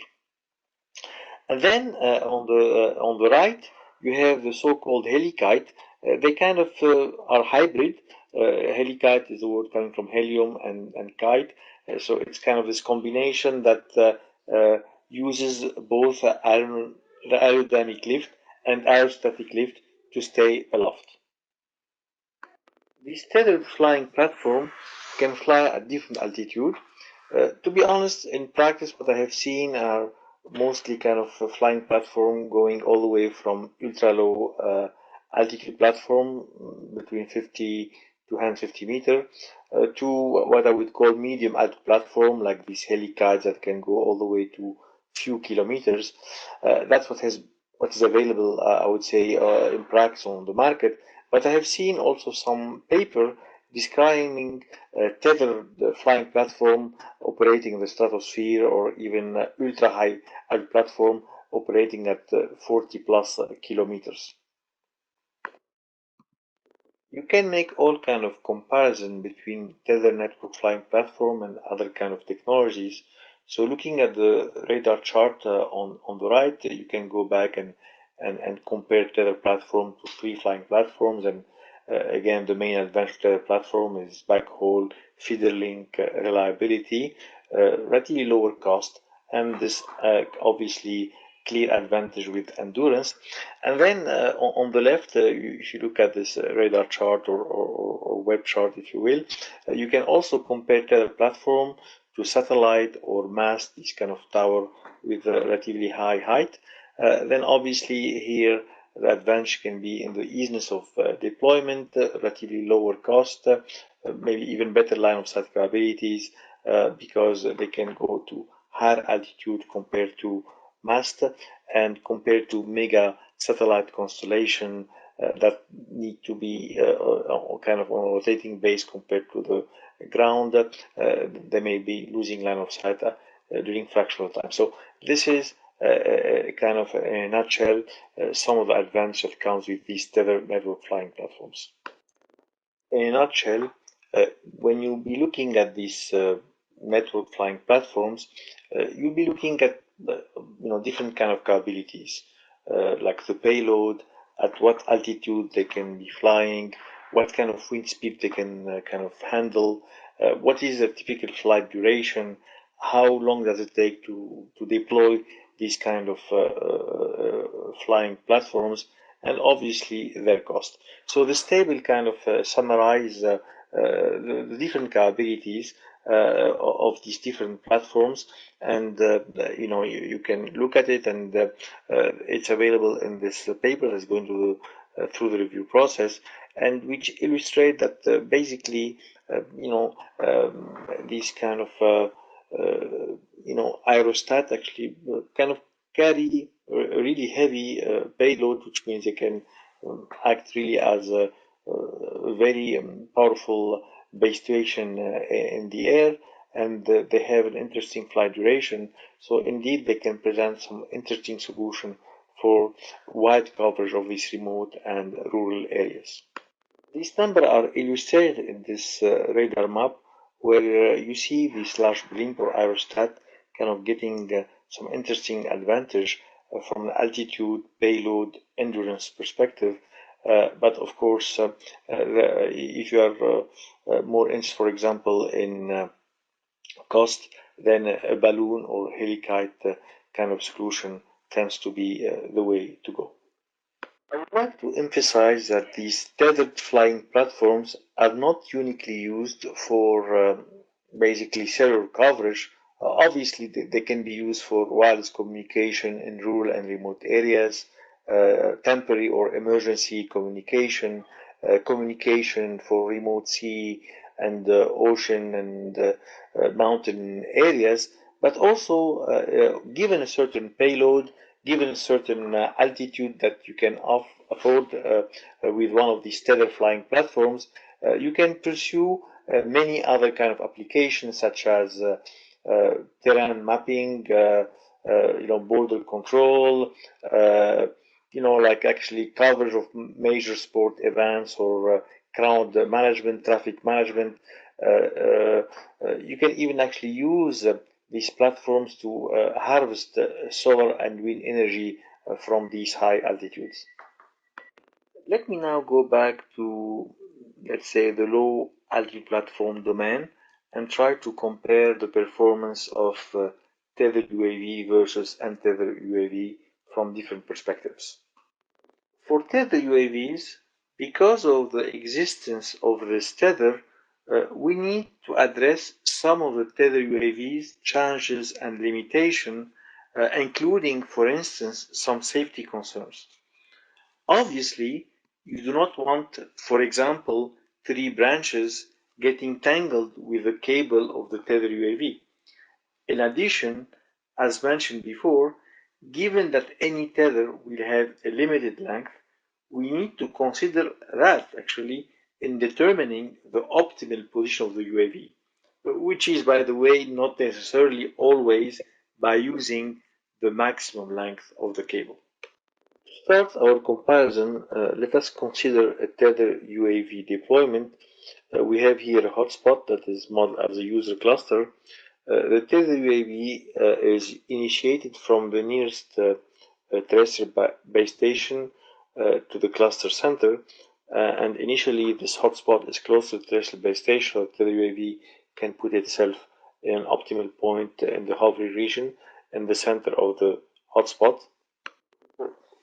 And then on the right, you have the so-called helikite. They kind of are hybrid. Helikite is the word coming from helium and kite. So it's kind of this combination that uses both the aerodynamic lift and aerostatic lift to stay aloft. This tethered flying platform can fly at different altitude. To be honest, in practice, what I have seen are mostly kind of a flying platform going all the way from ultra low altitude platform between 50 to 150 meter to what I would call medium altitude platform, like these helikites that can go all the way to few kilometers. That's what is available, I would say, in practice on the market. But I have seen also some paper describing tethered flying platform operating in the stratosphere, or even ultra high altitude platform operating at 40 plus kilometers. You can make all kind of comparison between tethered network flying platform and other kind of technologies. So looking at the radar chart on the right, you can go back and compare tethered platform to free flying platforms. And again, the main advantage of tethered platform is backhaul, feeder link reliability, relatively lower cost, and this obviously clear advantage with endurance. And then on the left, if you look at this radar chart or web chart, if you will, you can also compare tethered platform to satellite or mast, this kind of tower with a relatively high height. Then obviously here the advantage can be in the easiness of deployment, relatively lower cost, maybe even better line of sight capabilities, because they can go to higher altitude compared to mast and compared to mega satellite constellation that need to be kind of on a rotating base compared to the ground. They may be losing line of sight during fractional time. So this is kind of in a nutshell some of the advantages that comes with these tethered network flying platforms. In a nutshell, when you'll be looking at these network flying platforms, you'll be looking at different kind of capabilities, like the payload, at what altitude they can be flying, what kind of wind speed they can kind of handle, what is the typical flight duration, how long does it take to deploy these kind of flying platforms, and obviously their cost. So this table kind of summarize the different capabilities of these different platforms, and you can look at it, and it's available in this paper that's going to through the review process, and which illustrate that basically these kind of aerostat actually kind of carry a really heavy payload, which means they can act really as a very powerful base station in the air, and they have an interesting flight duration. So indeed, they can present some interesting solution for wide coverage of these remote and rural areas. These numbers are illustrated in this radar map, where you see this large blimp or aerostat kind of getting some interesting advantage from an altitude, payload, endurance perspective. But of course, if you are more interested, for example, in cost, then a balloon or helicite kind of solution tends to be the way to go. I would like to emphasize that these tethered flying platforms are not uniquely used for basically cellular coverage. Obviously, they can be used for wireless communication in rural and remote areas, temporary or emergency communication, communication for remote sea and ocean and mountain areas, but also given a certain payload, given a certain altitude that you can afford with one of these tether flying platforms, you can pursue many other kind of applications such as terrain mapping, border control, like actually coverage of major sport events or crowd management, traffic management. You can even actually use these platforms to harvest solar and wind energy from these high altitudes. Let me now go back to, let's say, the low altitude platform domain and try to compare the performance of tethered UAV versus untethered UAV from different perspectives. For tethered UAVs, because of the existence of this tether, we need to address some of the tethered UAVs challenges and limitations, including, for instance, some safety concerns. Obviously, you do not want, for example, tree branches getting tangled with the cable of the tethered UAV. In addition, as mentioned before, given that any tether will have a limited length, we need to consider that actually in determining the optimal position of the UAV, which is, by the way, not necessarily always by using the maximum length of the cable. To start our comparison, let us consider a tether UAV deployment. We have here a hotspot that is modeled as a user cluster. The tether UAV is initiated from the nearest terrestrial base station to the cluster center, and initially this hotspot is close to the terrestrial base station, so the tether UAV can put itself in an optimal point in the hovering region in the center of the hotspot.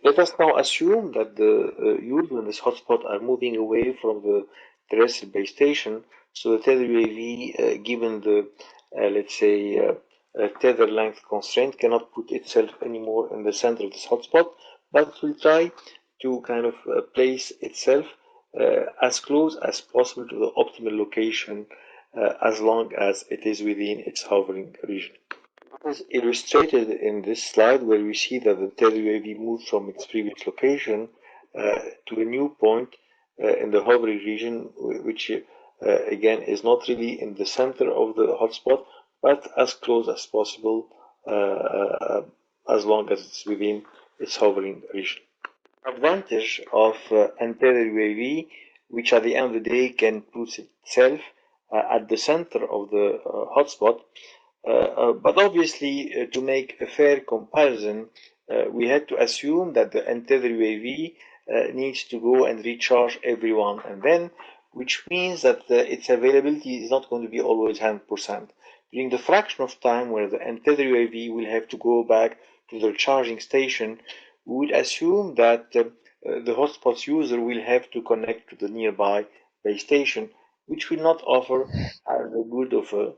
Let us now assume that the user in this hotspot are moving away from the terrestrial base station, so the tether UAV, given the, let's say, tether length constraint, cannot put itself anymore in the center of this hotspot, but will try to kind of place itself as close as possible to the optimal location as long as it is within its hovering region. As illustrated in this slide, where we see that the tether UAV moves from its previous location to a new point in the hovering region, which again is not really in the center of the hotspot, but as close as possible as long as it's within its hovering region. Advantage of untethered UAV, which at the end of the day can put itself at the center of the hotspot. But obviously, to make a fair comparison, we had to assume that the untethered UAV needs to go and recharge everyone and then, which means that its availability is not going to be always 100%. During the fraction of time where the untethered UAV will have to go back to the charging station, we would assume that the hotspot's user will have to connect to the nearby base station, which will not offer as good of a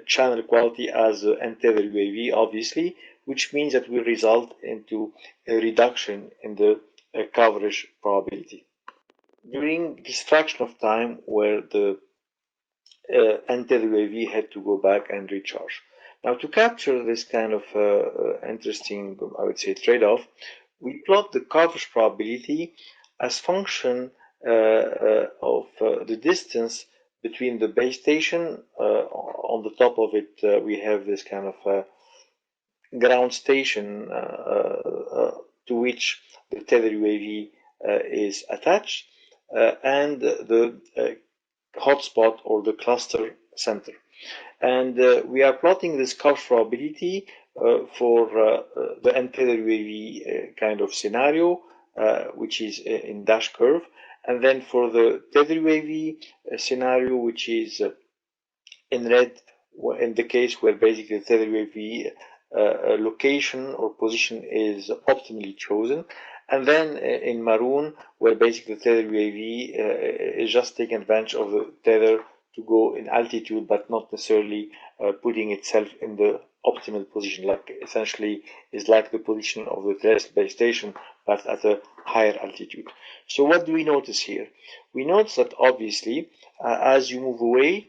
channel quality as untethered UAV, obviously, which means that will result into a reduction in the coverage probability. During this fraction of time where the untethered UAV had to go back and recharge. Now, to capture this kind of interesting, I would say, trade-off, we plot the coverage probability as function of the distance between the base station. On the top of it, we have this kind of ground station to which the tethered UAV is attached, and the hotspot or the cluster center. And we are plotting this coverage probability for the untethered UAV kind of scenario, which is in dash curve, and then for the tethered UAV scenario, which is in red, in the case where basically the tethered UAV location or position is optimally chosen, and then in maroon, where basically the tethered UAV is just taking advantage of the tether to go in altitude, but not necessarily putting itself in the optimal position, like essentially is like the position of the terrestrial base station, but at a higher altitude. So what do we notice here? We notice that obviously, as you move away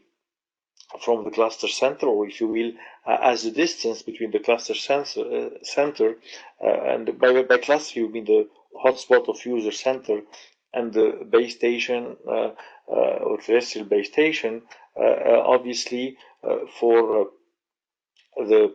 from the cluster center, or if you will, as the distance between the cluster center, and by cluster you mean the hotspot of user center and the base station or terrestrial base station, obviously for the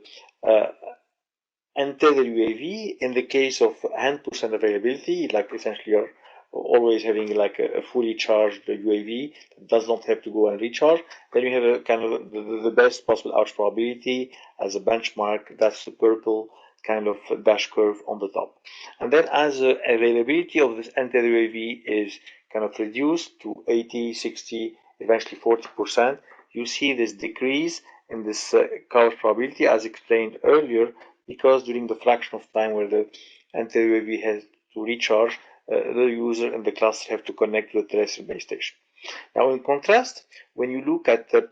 untethered UAV, in the case of 100% availability, like essentially you're always having like a fully charged UAV that does not have to go and recharge, then you have a kind of the best possible outage probability as a benchmark. That's the purple kind of dash curve on the top. And then as the availability of this untethered UAV is kind of reduced to 80, 60, eventually 40%, you see this decrease in this coverage probability as explained earlier, because during the fraction of time where the untethered UAV has to recharge, the user and the cluster have to connect to the terrestrial base station. Now, in contrast, when you look at the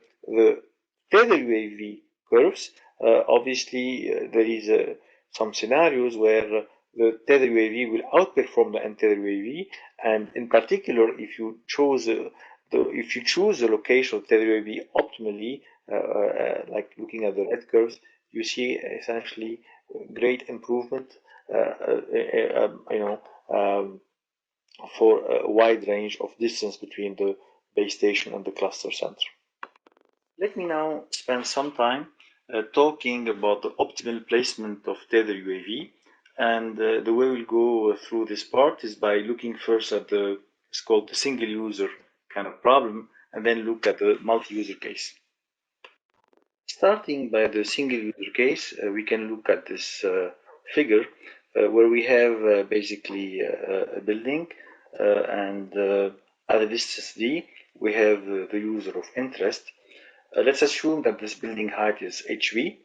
tethered UAV curves, obviously there is some scenarios where the tethered UAV will outperform the untethered UAV, and in particular, if you choose the location of tethered UAV optimally, like looking at the red curves, you see essentially great improvement, for a wide range of distance between the base station and the cluster center. Let me now spend some time talking about the optimal placement of tethered UAV, and the way we'll go through this part is by looking first at it's called the single user kind of problem, and then look at the multi-user case. Starting by the single user case, we can look at this figure where we have basically a building, and at a distance d, we have the user of interest. Let's assume that this building height is hv,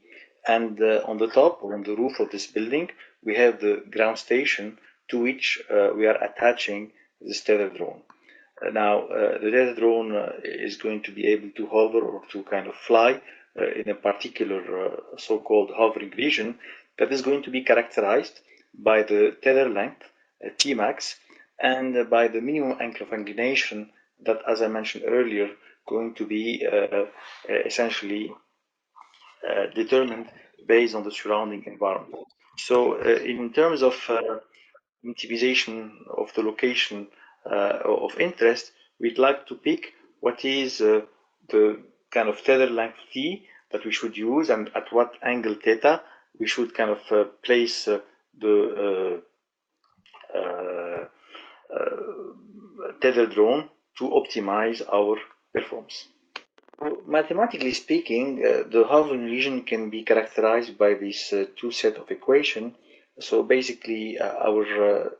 and on the top or on the roof of this building, we have the ground station to which we are attaching this tethered drone. Now, the tethered drone is going to be able to hover or to kind of fly in a particular so-called hovering region that is going to be characterized by the tether length, Tmax, and by the minimum angle of inclination that, as I mentioned earlier, going to be essentially determined based on the surrounding environment. So in terms of optimization of the location of interest, we'd like to pick what is the kind of tether length t that we should use, and at what angle theta we should kind of place the tether drone to optimize our performance. So, mathematically speaking, the hovering region can be characterized by these two sets of equations. So basically, our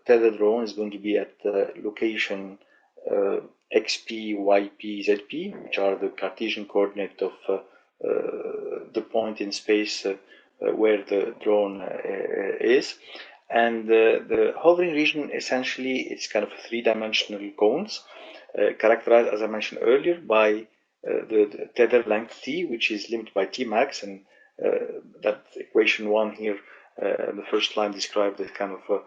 tether drone is going to be at location xp, yp, zp, which are the Cartesian coordinate of the point in space where the drone is. And the hovering region, essentially, it's kind of three-dimensional cones, characterized, as I mentioned earlier, by the tether length t, which is limited by Tmax, and that equation 1 here, the first line described the kind of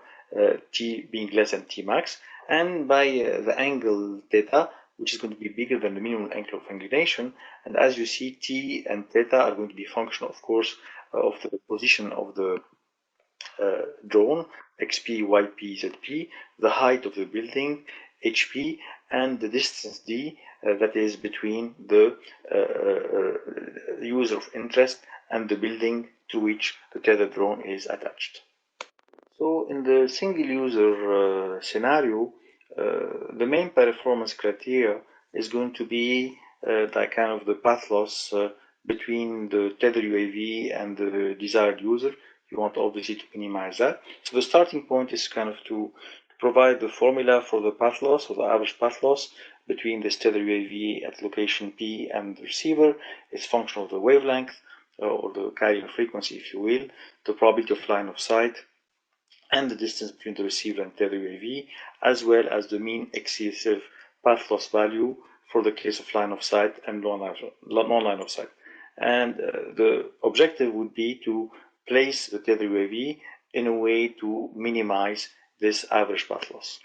t being less than Tmax, and by the angle theta, which is going to be bigger than the minimum angle of inclination. And as you see, t and theta are going to be function, of course, of the position of the drone, xp, yp, zp, the height of the building, hp, and the distance d that is between the user of interest and the building to which the tethered drone is attached. So in the single user scenario, the main performance criteria is going to be that kind of the path loss between the tethered UAV and the desired user. You want obviously to minimize that. So the starting point is kind of to provide the formula for the path loss, or the average path loss, between this tethered UAV at location P and the receiver. It's function of the wavelength, or the carrier frequency, if you will, the probability of line of sight, and the distance between the receiver and tethered UAV, as well as the mean excessive path loss value for the case of line of sight and non-line of sight. And the objective would be to place the tethered UAV in a way to minimize this average path loss.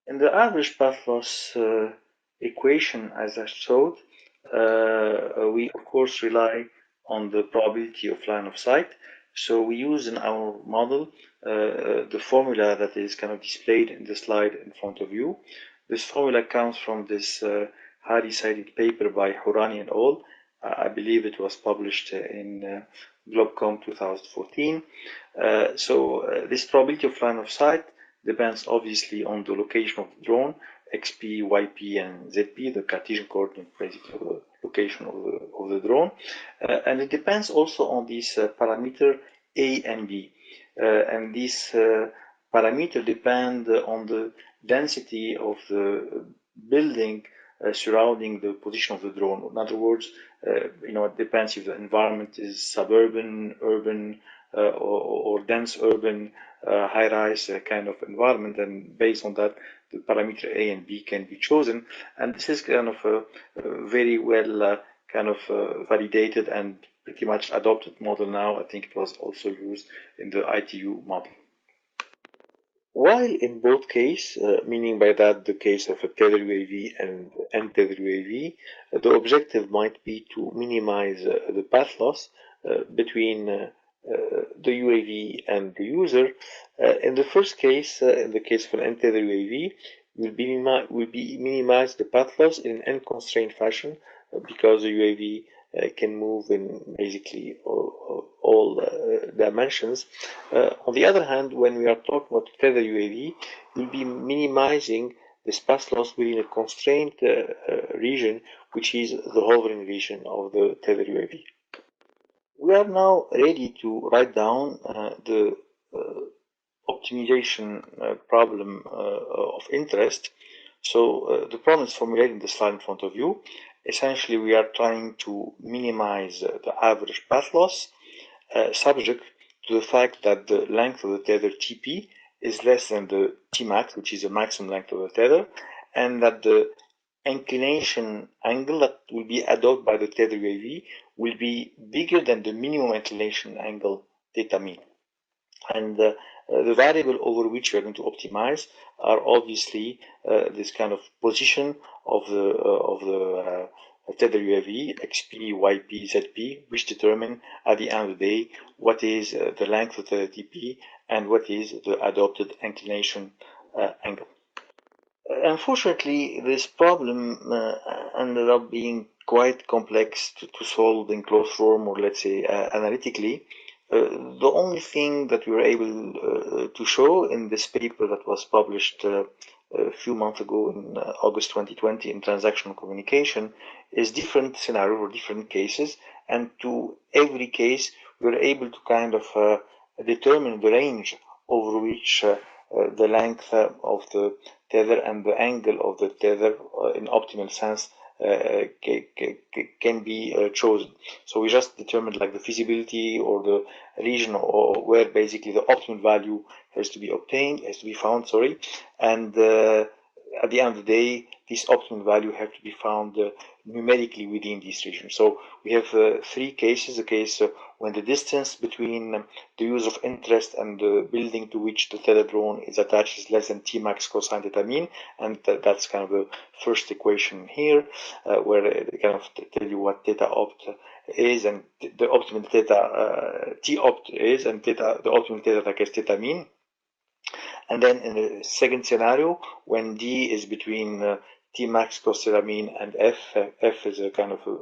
In the average path loss equation, as I showed, we of course rely on the probability of line of sight. So we use in our model the formula that is kind of displayed in the slide in front of you. This formula comes from this highly cited paper by Hourani et al. I believe it was published in Globcom 2014. This probability of line of sight depends obviously on the location of the drone, XP, YP, and ZP, the Cartesian coordinate, basically the location of the drone. And it depends also on these parameter A and B. And these parameters depend on the density of the building surrounding the position of the drone. In other words, it depends if the environment is suburban, urban, or dense urban, high-rise kind of environment, and based on that, the parameter A and B can be chosen. And this is kind of a very well validated and pretty much adopted model now. I think it was also used in the ITU model. While in both cases, meaning by that the case of a tethered UAV and untethered UAV, the objective might be to minimize the path loss between the UAV and the user. In the first case, in the case of an untethered UAV, will be minimize the path loss in an unconstrained fashion because the UAV can move in basically all dimensions. On the other hand, when we are talking about tethered UAV, we'll be minimizing this path loss within a constrained region, which is the hovering region of the tethered UAV. We are now ready to write down the optimization problem of interest. So the problem is formulated in the slide in front of you. Essentially, we are trying to minimize the average path loss subject to the fact that the length of the tether TP is less than the Tmax, which is the maximum length of the tether, and that the inclination angle that will be adopted by the tethered UAV will be bigger than the minimum inclination angle theta mean. And the variable over which we are going to optimize are obviously this kind of position of the tethered UAV, XP, YP, ZP, which determine at the end of the day what is the length of the TP and what is the adopted inclination angle. Unfortunately, this problem ended up being quite complex to solve in closed form, or let's say analytically. The only thing that we were able to show in this paper that was published a few months ago in August 2020 in Transactional Communication is different scenarios or different cases, and to every case we were able to kind of determine the range over which the length of the tether and the angle of the tether in optimal sense can be chosen. So we just determined like the feasibility or the region or where basically the optimal value has to be found, and at the end of the day, this optimal value have to be found numerically within this region. So we have three cases: the case when the distance between the use of interest and the building to which the tethered drone is attached is less than Tmax cosine theta mean, and that's kind of the first equation here, where they kind of tell you what theta opt is and the optimal theta T opt is, and theta, the optimal theta gets theta mean. And then in the second scenario, when D is between Tmax cos theta mean and F is a kind of a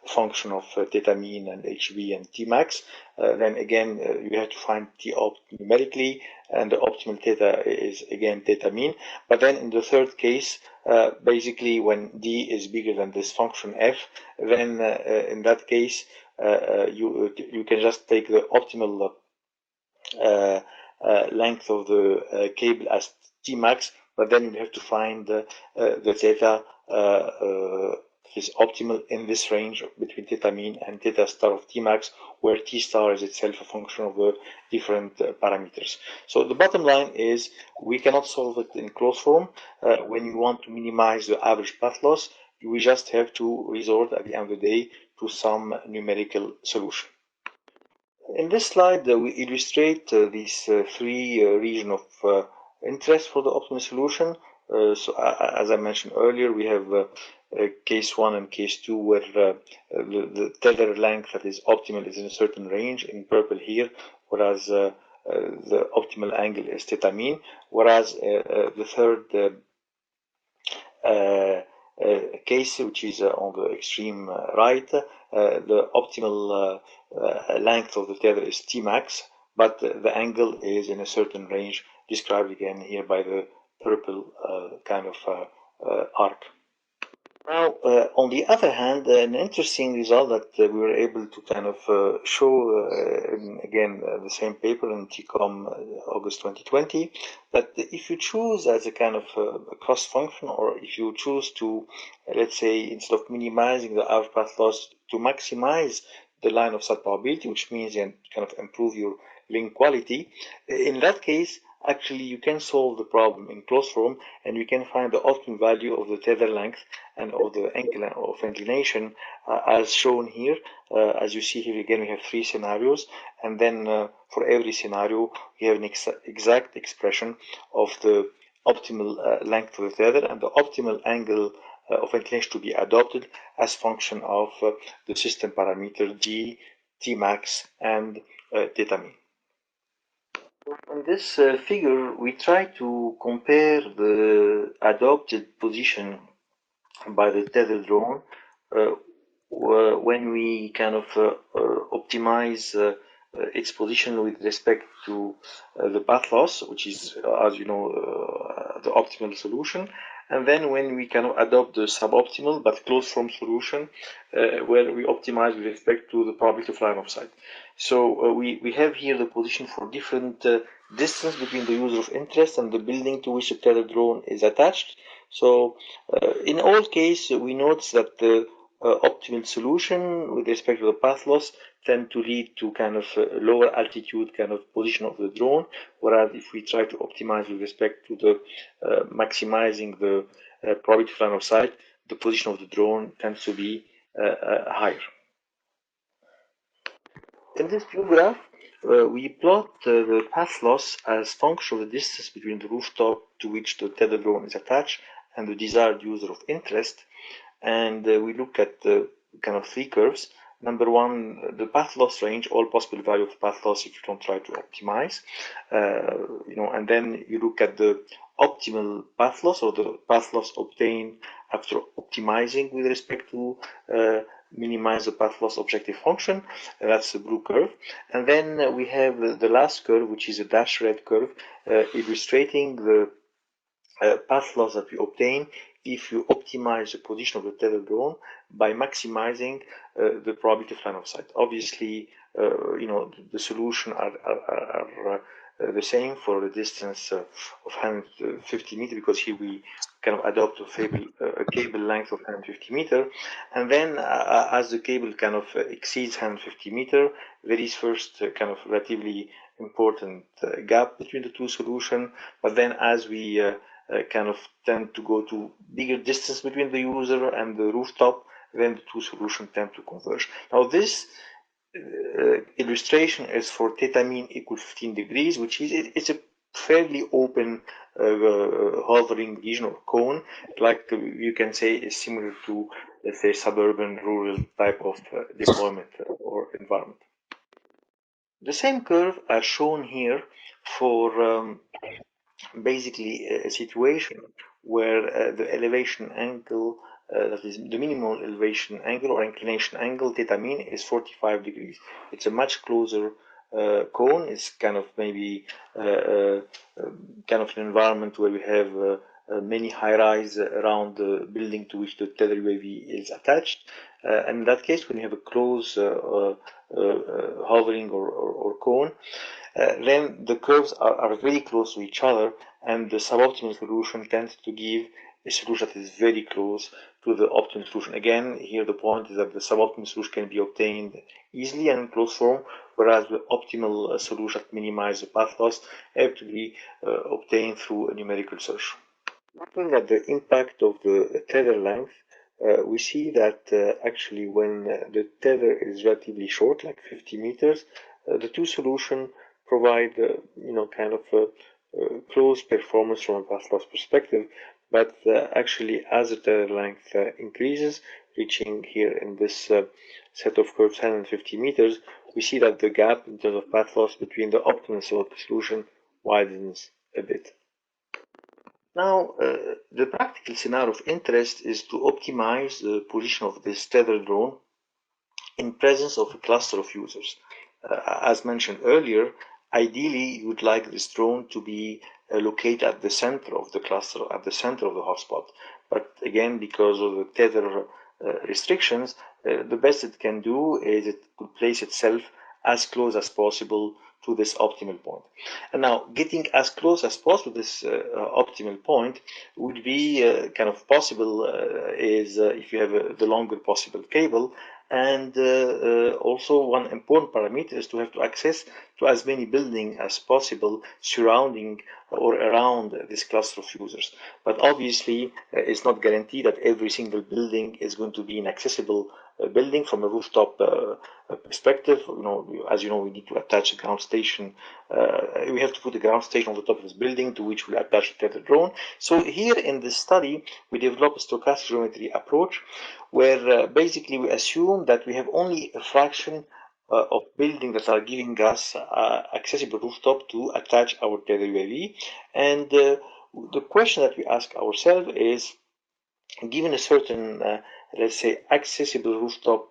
function of theta mean and HV and Tmax. Then again, you have to find T opt numerically, and the optimal theta is again theta mean. But then in the third case, basically when D is bigger than this function f, then in that case you can just take the optimal length of the cable as Tmax, but then you have to find the theta is optimal in this range between theta mean and theta star of Tmax, where T star is itself a function of the different parameters. So the bottom line is we cannot solve it in closed form. When you want to minimize the average path loss, we just have to resort at the end of the day to some numerical solution. In this slide, we illustrate these three regions of interest for the optimal solution. So as I mentioned earlier, we have case 1 and case 2 where the tether length that is optimal is in a certain range in purple here, whereas the optimal angle is theta mean, whereas the third case, which is on the extreme right, the optimal length of the tether is Tmax, but the angle is in a certain range, described again here by the purple kind of arc. Now, on the other hand, an interesting result that we were able to kind of show, again, the same paper in TCOM August 2020, that if you choose as a kind of a cost function, or if you choose to, let's say, instead of minimizing the average path loss, to maximize the line of sight probability, which means you kind of improve your link quality, in that case, actually you can solve the problem in closed form, and you can find the optimal value of the tether length and of the angle of inclination as shown here. As you see here again, we have three scenarios, and then for every scenario we have an exact expression of the optimal length of the tether and the optimal angle of inclination to be adopted as function of the system parameter D, Tmax, and theta mean. In this figure, we try to compare the adopted position by the tethered drone when we kind of optimize its position with respect to the path loss, which is, as you know, the optimal solution, and then when we kind of adopt the suboptimal but closed form solution, where we optimize with respect to the probability of line of sight. So we have here the position for different distance between the user of interest and the building to which the tethered drone is attached. So in all cases, we notice that the optimal solution with respect to the path loss tend to lead to kind of lower altitude kind of position of the drone, whereas if we try to optimize with respect to the maximizing the probability of line of sight, the position of the drone tends to be higher. In this view graph, we plot the path loss as function of the distance between the rooftop to which the tethered drone is attached and the desired user of interest, and we look at the kind of three curves. Number one, the path loss range, all possible value of path loss if you don't try to optimize, and then you look at the optimal path loss, or the path loss obtained after optimizing with respect to minimize the path loss objective function. That's the blue curve. And then we have the last curve, which is a dash red curve, illustrating the path loss that we obtain if you optimize the position of the tethered drone by maximizing the probability of line of sight. Obviously, the solution are the same for the distance of 150 meters, because here we kind of adopt a cable length of 150 meters, and then as the cable kind of exceeds 150 meters, there is first kind of relatively important gap between the two solutions, but then as we kind of tend to go to bigger distance between the user and the rooftop, then the two solutions tend to converge. Now this illustration is for theta mean equal 15 degrees, which is it's a fairly open hovering region or cone, like you can say is similar to, let's say, suburban rural type of deployment or environment. The same curve are shown here for basically a situation where the elevation angle that is the minimum elevation angle or inclination angle, theta mean, is 45 degrees. It's a much closer cone. It's kind of maybe kind of an environment where we have many high-rise around the building to which the tethered UAV is attached. And in that case, when you have a close hovering or cone, then the curves are very close to each other, and the suboptimal solution tends to give a solution that is very close to the optimal solution. Again, here the point is that the suboptimal solution can be obtained easily and in closed form, whereas the optimal solution that minimizes the path loss have to be obtained through a numerical search. Looking at the impact of the tether length, we see that actually when the tether is relatively short, like 50 meters, the two solutions provide, kind of a close performance from a path loss perspective. But actually, as the tether length increases, reaching here in this set of curves 150 meters, we see that the gap in terms of path loss between the optimal solution widens a bit. Now, the practical scenario of interest is to optimize the position of this tethered drone in presence of a cluster of users. As mentioned earlier, ideally, you would like this drone to be located at the center of the cluster, at the center of the hotspot. But again, because of the tether restrictions, the best it can do is it could place itself as close as possible to this optimal point. And now, getting as close as possible to this optimal point would be kind of possible is if you have the longer possible cable. And also one important parameter is to have access to as many buildings as possible surrounding or around this cluster of users. But obviously, it's not guaranteed that every single building is going to be an accessible building from a rooftop perspective. As you know, we need to attach a ground station. We have to put a ground station on the top of this building to which we attach the tethered drone. So here in this study, we develop a stochastic geometry approach where basically we assume that we have only a fraction of buildings that are giving us accessible rooftop to attach our tethered UAV. And the question that we ask ourselves is, given a certain, let's say, accessible rooftop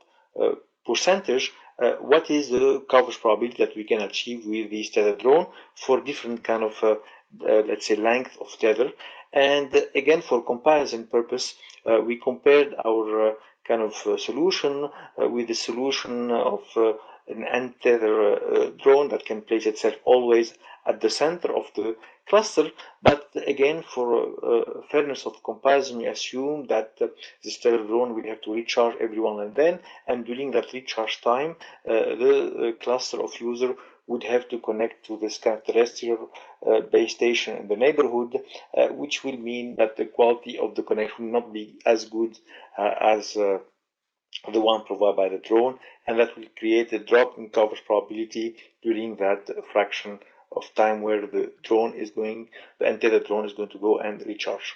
percentage, what is the coverage probability that we can achieve with this tethered drone for different kind of, let's say, length of tether? And again, for comparison purpose, we compared our kind of solution with the solution of an untethered drone that can place itself always at the center of the cluster. But again, for fairness of comparison, we assume that this tethered drone will have to recharge every now and then, and during that recharge time, the cluster of users would have to connect to this kind of terrestrial base station in the neighborhood, which will mean that the quality of the connection will not be as good as the one provided by the drone, and that will create a drop in coverage probability during that fraction of time where the drone is going, the untethered drone is going to go and recharge.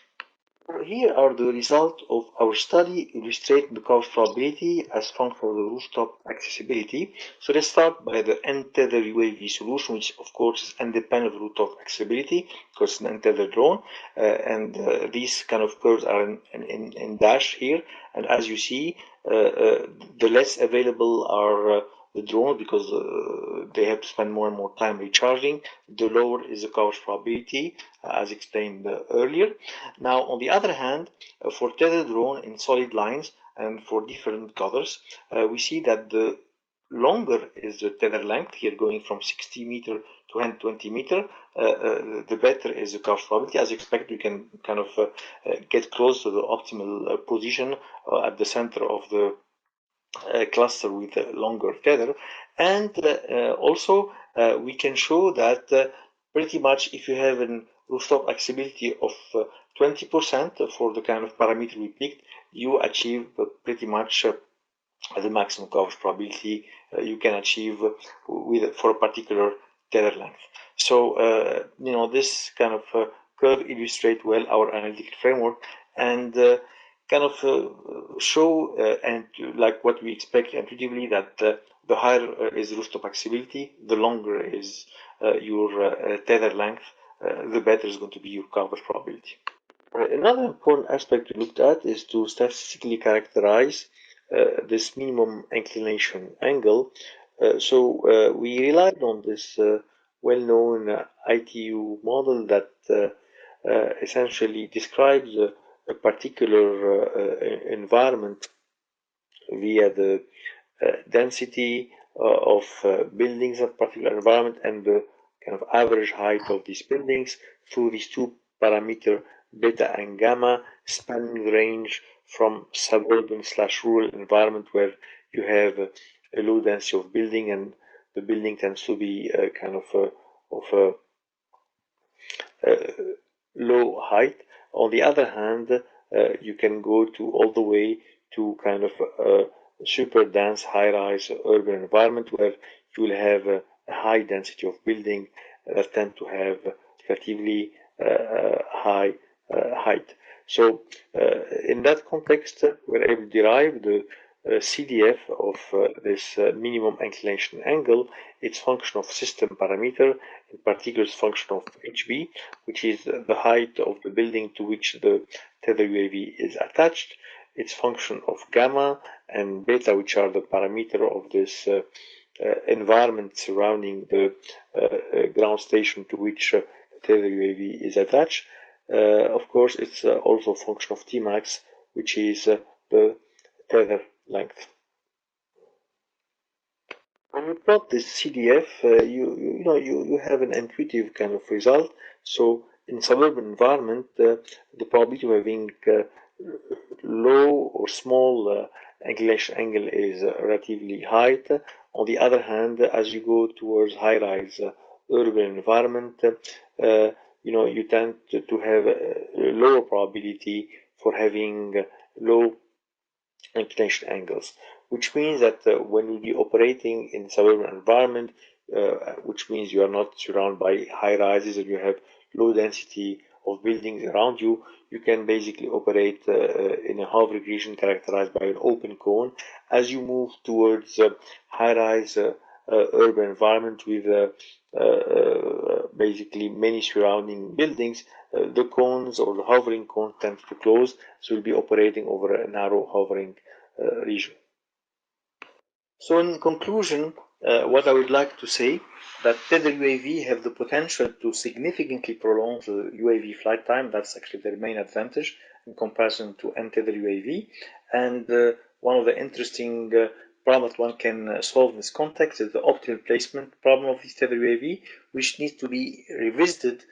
Here are the results of our study illustrating the coverage probability as found for the rooftop accessibility. So let's start by the untethered UAV solution, which of course is independent of rooftop accessibility because it's an untethered drone. And these kind of curves are in dash here. And as you see, the less available are the drone because they have to spend more and more time recharging. The lower is the coverage probability, as explained earlier. Now, on the other hand, for tethered drone in solid lines and for different colors, we see that the longer is the tether length, here going from 60 meter to 120 meter, the better is the coverage probability. As expected, you can kind of get close to the optimal position at the center of the cluster with a longer tether. And also we can show that pretty much if you have a rooftop accessibility of 20% for the kind of parameter we picked, you achieve pretty much the maximum coverage probability you can achieve for a particular tether length. So this kind of curve illustrates well our analytical framework and kind of show and like what we expect intuitively that the higher is rooftop accessibility, the longer is your tether length, the better is going to be your coverage probability. Another important aspect we looked at is to statistically characterize this minimum inclination angle. So we relied on this well-known ITU model that essentially describes a particular environment via the density of buildings in a particular environment and the kind of average height of these buildings through these two parameters, beta and gamma, spanning the range from suburban/rural environment where you have a low density of building and the building tends to be kind of low height. On the other hand, you can go to all the way to kind of super dense high-rise urban environment where you will have a high density of building that tend to have relatively high height. So in that context, we're able to derive the CDF of this minimum inclination angle, its function of system parameter, in particular its function of HB, which is the height of the building to which the tether UAV is attached, its function of gamma and beta, which are the parameter of this environment surrounding the ground station to which tether UAV is attached. Of course, it's also a function of Tmax, which is the tether length. When you plot this CDF, you have an intuitive kind of result. So in suburban environment, the probability of having low or small inclination angle is relatively high. On the other hand, as you go towards high-rise urban environment, you tend to have a lower probability for having low inclination angles, which means that when you be operating in suburban environment, which means you are not surrounded by high rises and you have low density of buildings around you, you can basically operate in a hovering region characterized by an open cone. As you move towards high-rise urban environment with basically many surrounding buildings, the cones or the hovering cone tends to close, so you'll be operating over a narrow hovering region. So in conclusion, what I would like to say that tethered UAV have the potential to significantly prolong the UAV flight time. That's actually their main advantage in comparison to untethered UAV. And one of the interesting problem that one can solve in this context is the optimal placement problem of this tethered UAV, which needs to be revisited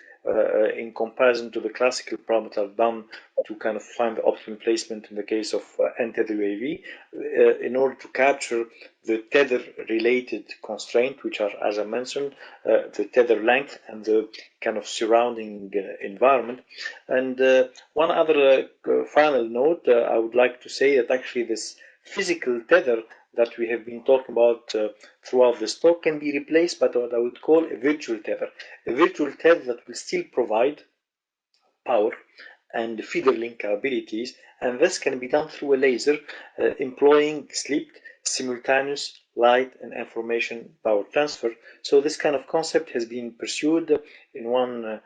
in comparison to the classical problem that I've done to kind of find the optimal placement in the case of untethered UAV in order to capture the tether related constraint, which are, as I mentioned, the tether length and the kind of surrounding environment. And one other final note, I would like to say that actually this physical tether that we have been talking about throughout this talk can be replaced by what I would call a virtual tether that will still provide power and feeder link capabilities, and this can be done through a laser employing slipped simultaneous light and information power transfer. So this kind of concept has been pursued in one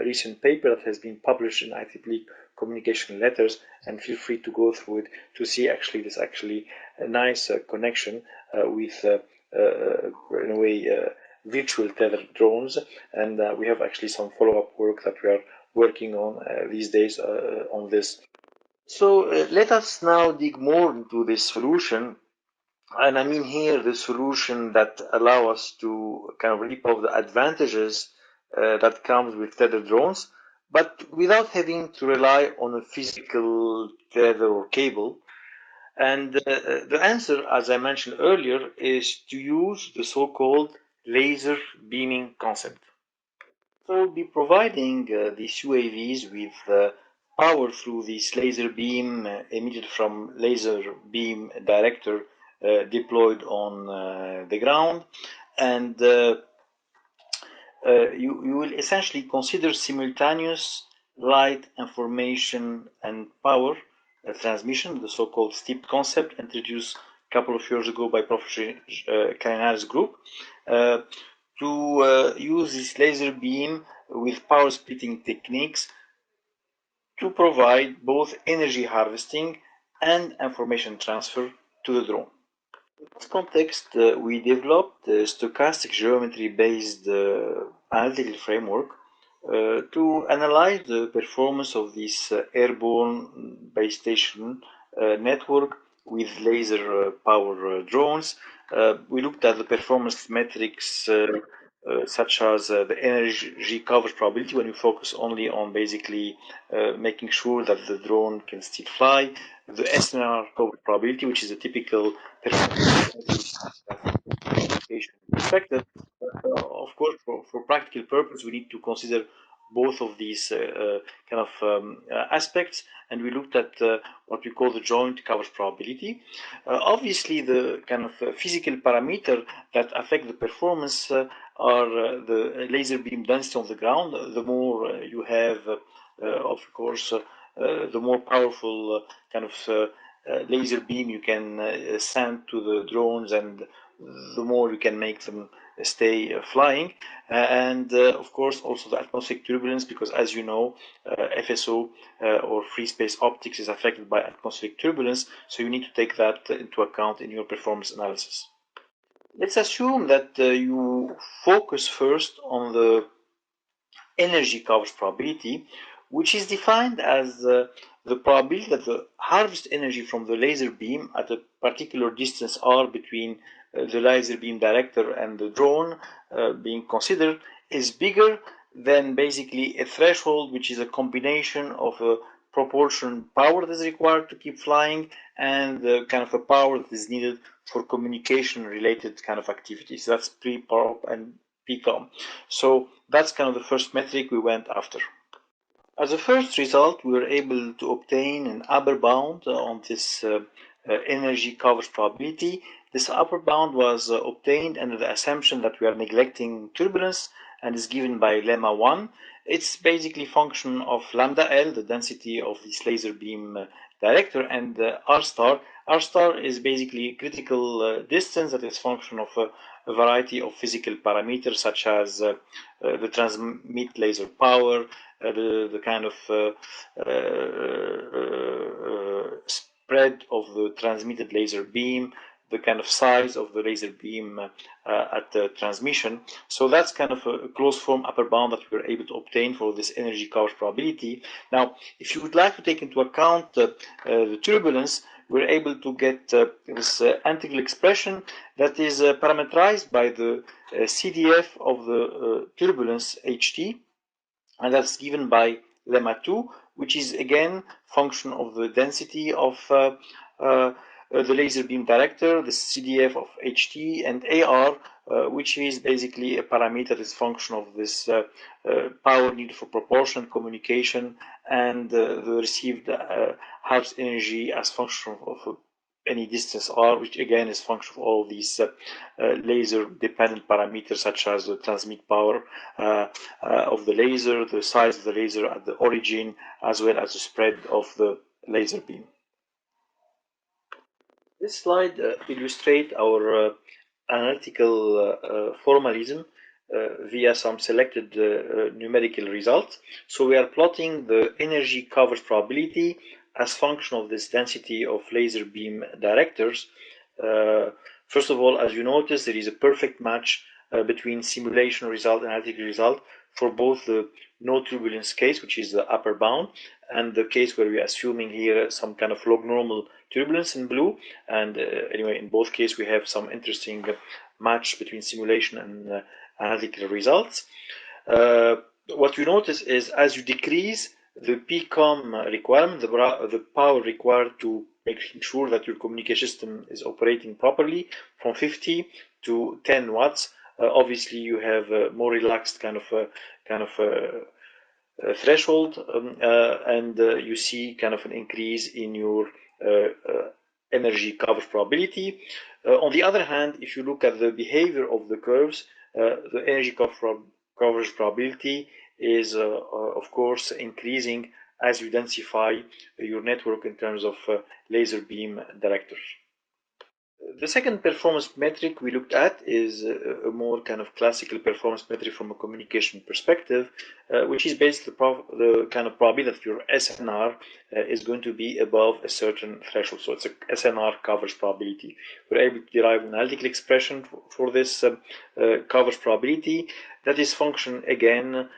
recent paper that has been published in IEEE Communication Letters, and feel free to go through it to see actually this actually a nice connection with in a way virtual tethered drones, and we have actually some follow-up work that we are working on these days on this. So let us now dig more into this solution, and I mean here the solution that allow us to kind of reap off the advantages that comes with tethered drones, but without having to rely on a physical tether or cable. And the answer, as I mentioned earlier, is to use the so-called laser beaming concept. So we'll be providing these UAVs with power through this laser beam emitted from laser beam director deployed on the ground, and you will essentially consider simultaneous light, information, and power transmission, the so-called STEEP concept introduced a couple of years ago by Prof. Kainar's group, to use this laser beam with power splitting techniques to provide both energy harvesting and information transfer to the drone. In this context, we developed a stochastic geometry-based analytical framework to analyze the performance of this airborne base station network with laser power drones. We looked at the performance metrics such as the energy coverage probability, when you focus only on basically making sure that the drone can still fly, the SNR coverage probability, which is a typical performance expected. Of course, for practical purpose, we need to consider both of these aspects, and we looked at what we call the joint coverage probability. Obviously, the kind of physical parameter that affect the performance are the laser beam density on the ground. The more you have, of course, the more powerful laser beam you can send to the drones, and the more you can make them stay flying, and of course also the atmospheric turbulence, because as you know, FSO or free space optics is affected by atmospheric turbulence, so you need to take that into account in your performance analysis. Let's assume that you focus first on the energy coverage probability, which is defined as the probability that the harvest energy from the laser beam at a particular distance r between the laser beam director and the drone being considered is bigger than basically a threshold, which is a combination of a proportion power that is required to keep flying and the kind of a power that is needed for communication related kind of activities. That's pre-POP and PCOM. So that's kind of the first metric we went after. As a first result, we were able to obtain an upper bound on this energy coverage probability. This upper bound was obtained under the assumption that we are neglecting turbulence and is given by lemma 1. It's basically function of lambda L, the density of this laser beam director, and R star. R star is basically critical distance that is function of a variety of physical parameters such as the transmit laser power, the kind of spread of the transmitted laser beam, the kind of size of the laser beam at the transmission. So that's kind of a closed form upper bound that we were able to obtain for this energy coverage probability. Now, if you would like to take into account the turbulence, we're able to get this integral expression that is parameterized by the CDF of the turbulence HT, and that's given by lemma 2, which is again function of the density of the laser beam director, the CDF of HT, and AR, which is basically a parameter that is function of this power needed for proportion, communication, and the received harvest energy as function of any distance r, which again is function of all these laser dependent parameters such as the transmit power of the laser, the size of the laser at the origin, as well as the spread of the laser beam. This slide illustrates our analytical formalism via some selected numerical results. So we are plotting the energy coverage probability as function of this density of laser beam directors. First of all, as you notice, there is a perfect match between simulation result and analytical result for both the no turbulence case, which is the upper bound, and the case where we are assuming here some kind of log normal turbulence in blue. And anyway, in both cases, we have some interesting match between simulation and analytical results. What you notice is as you decrease the PCOM requirement, the power required to make sure that your communication system is operating properly, from 50 to 10 watts, obviously you have a more relaxed kind of threshold, and you see kind of an increase in your energy coverage probability. On the other hand, if you look at the behavior of the curves, the energy coverage probability is of course increasing as you densify your network in terms of laser beam directors. The second performance metric we looked at is a more kind of classical performance metric from a communication perspective, which is basically the kind of probability that your SNR is going to be above a certain threshold. So it's a SNR coverage probability. We're able to derive an analytical expression for this coverage probability. That is function again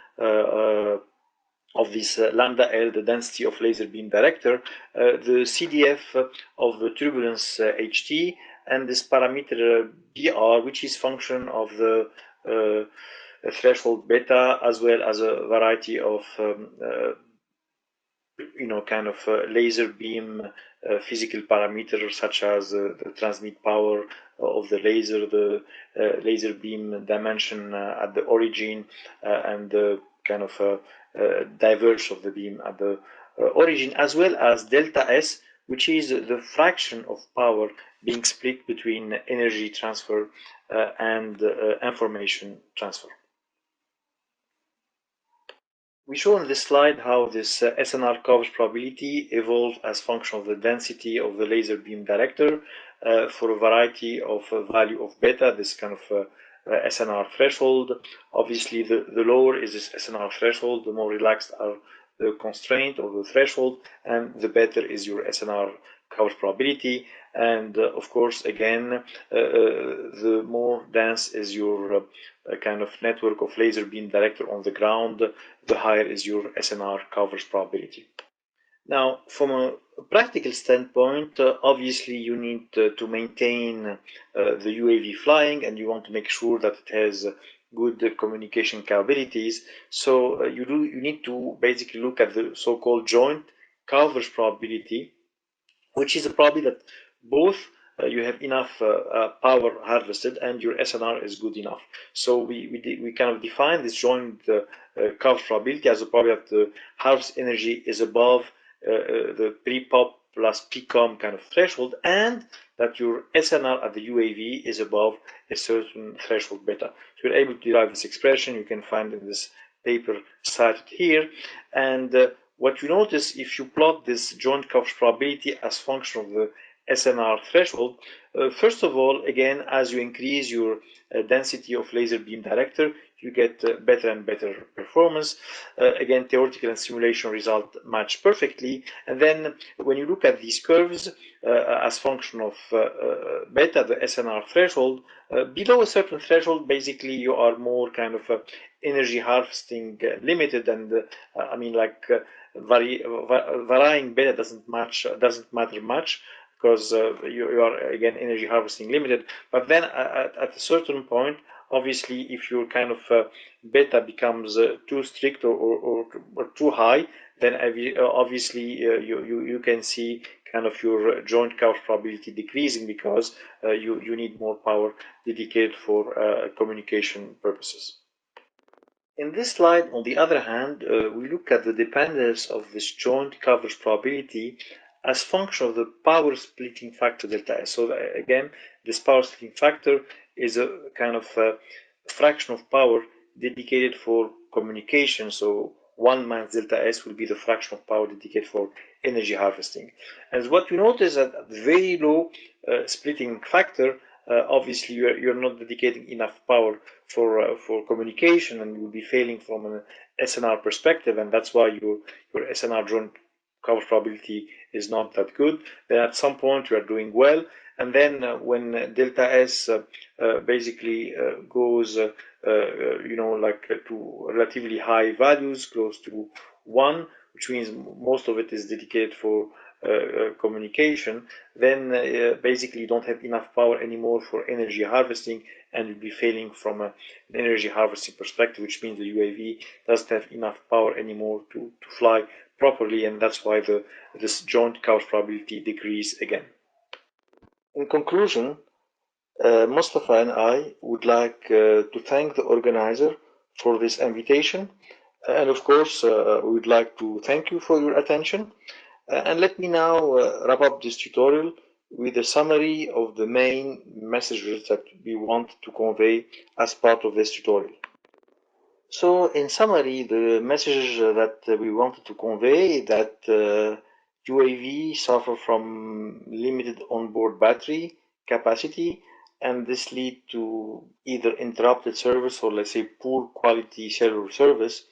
of this lambda L, the density of laser beam director, the CDF of the turbulence HT, and this parameter BR, which is function of the threshold beta, as well as a variety of kind of laser beam physical parameters, such as the transmit power of the laser, the laser beam dimension at the origin, and the kind of diverge of the beam at the origin, as well as delta S, which is the fraction of power being split between energy transfer and information transfer. We show on this slide how this SNR coverage probability evolves as function of the density of the laser beam director for a variety of value of beta, this kind of SNR threshold. Obviously, the lower is this SNR threshold, the more relaxed are the constraint or the threshold, and the better is your SNR coverage probability. And of course, again, the more dense is your kind of network of laser beam director on the ground, the higher is your SNR coverage probability. Now, from a practical standpoint, obviously you need to maintain the UAV flying, and you want to make sure that it has good communication capabilities. So you need to basically look at the so-called joint coverage probability, which is a probability that both you have enough power harvested and your SNR is good enough. So we kind of define this joint coverage probability as a probability that the harvest energy is above the pre-pop plus PCOM kind of threshold, and that your SNR at the UAV is above a certain threshold beta. So you're able to derive this expression. You can find in this paper cited here. And what you notice, if you plot this joint coverage probability as function of the SNR threshold, first of all, again, as you increase your density of laser beam director, you get better and better performance. Again, theoretical and simulation result match perfectly. And then when you look at these curves as function of beta, the SNR threshold, below a certain threshold, basically you are more kind of energy harvesting limited, and I mean, like varying beta doesn't matter much, because you are again energy harvesting limited. But then at a certain point, obviously, if your kind of beta becomes too strict or too high, then obviously you can see kind of your joint coverage probability decreasing, because you need more power dedicated for communication purposes. In this slide, on the other hand, we look at the dependence of this joint coverage probability as function of the power splitting factor delta S. So again, this power splitting factor is a kind of fraction of power dedicated for communication. So 1 minus delta S will be the fraction of power dedicated for energy harvesting. And what you notice at very low splitting factor, obviously you're not dedicating enough power for communication, and you'll be failing from an SNR perspective, and that's why your SNR joint coverage probability is not that good. Then at some point you are doing well, and then when delta S basically goes like to relatively high values, close to 1, which means most of it is dedicated for communication, then basically you don't have enough power anymore for energy harvesting, and you'll be failing from an energy harvesting perspective, which means the UAV doesn't have enough power anymore to fly properly, and that's why this joint coverage probability decrease again. In conclusion, Mustafa and I would like to thank the organizer for this invitation, and of course we would like to thank you for your attention. And let me now wrap up this tutorial with a summary of the main messages that we want to convey as part of this tutorial. So in summary, the message that we wanted to convey is that UAV suffer from limited onboard battery, capacity, and this lead to either interrupted service or, let's say, poor quality cellular service.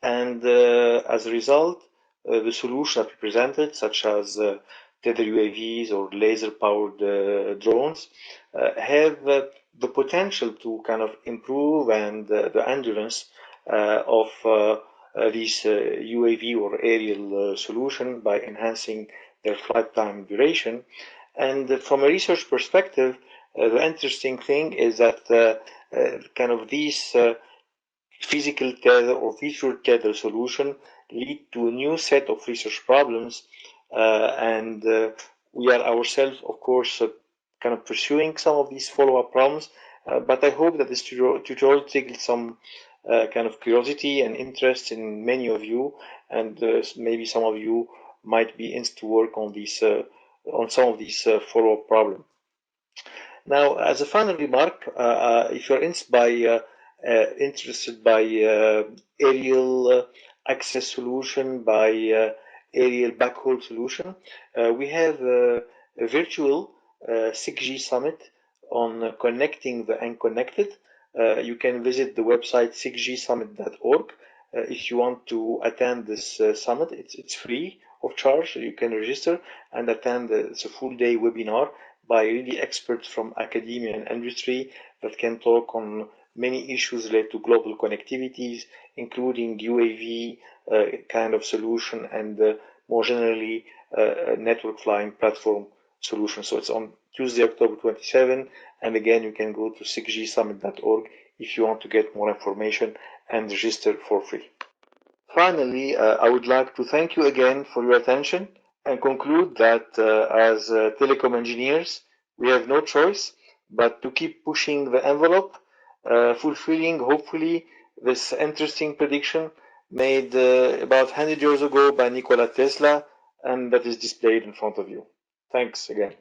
And as a result, the solution that we presented, such as tethered UAVs or laser-powered drones, have the potential to kind of improve and the endurance of these UAV or aerial solution by enhancing their flight time duration. And from a research perspective, the interesting thing is that kind of these physical tether or feature tether solution lead to a new set of research problems, and we are ourselves, of course, kind of pursuing some of these follow-up problems, but I hope that this tutorial triggered some kind of curiosity and interest in many of you, and maybe some of you might be interested to work on these on some of these follow-up problems. Now, as a final remark, if you're interested by aerial access solution, by aerial backhaul solution, we have a virtual 6G summit on connecting the unconnected. You can visit the website 6gsummit.org if you want to attend this summit. It's free of charge. You can register and attend. It's a full day webinar by really experts from academia and industry that can talk on many issues related to global connectivities, including UAV kind of solution and more generally network flying platform solution. So it's on Tuesday, October 27, and again you can go to 6gsummit.org if you want to get more information and register for free. Finally, I would like to thank you again for your attention and conclude that as telecom engineers, we have no choice but to keep pushing the envelope, fulfilling, hopefully, this interesting prediction made about 100 years ago by Nikola Tesla, and that is displayed in front of you. Thanks again.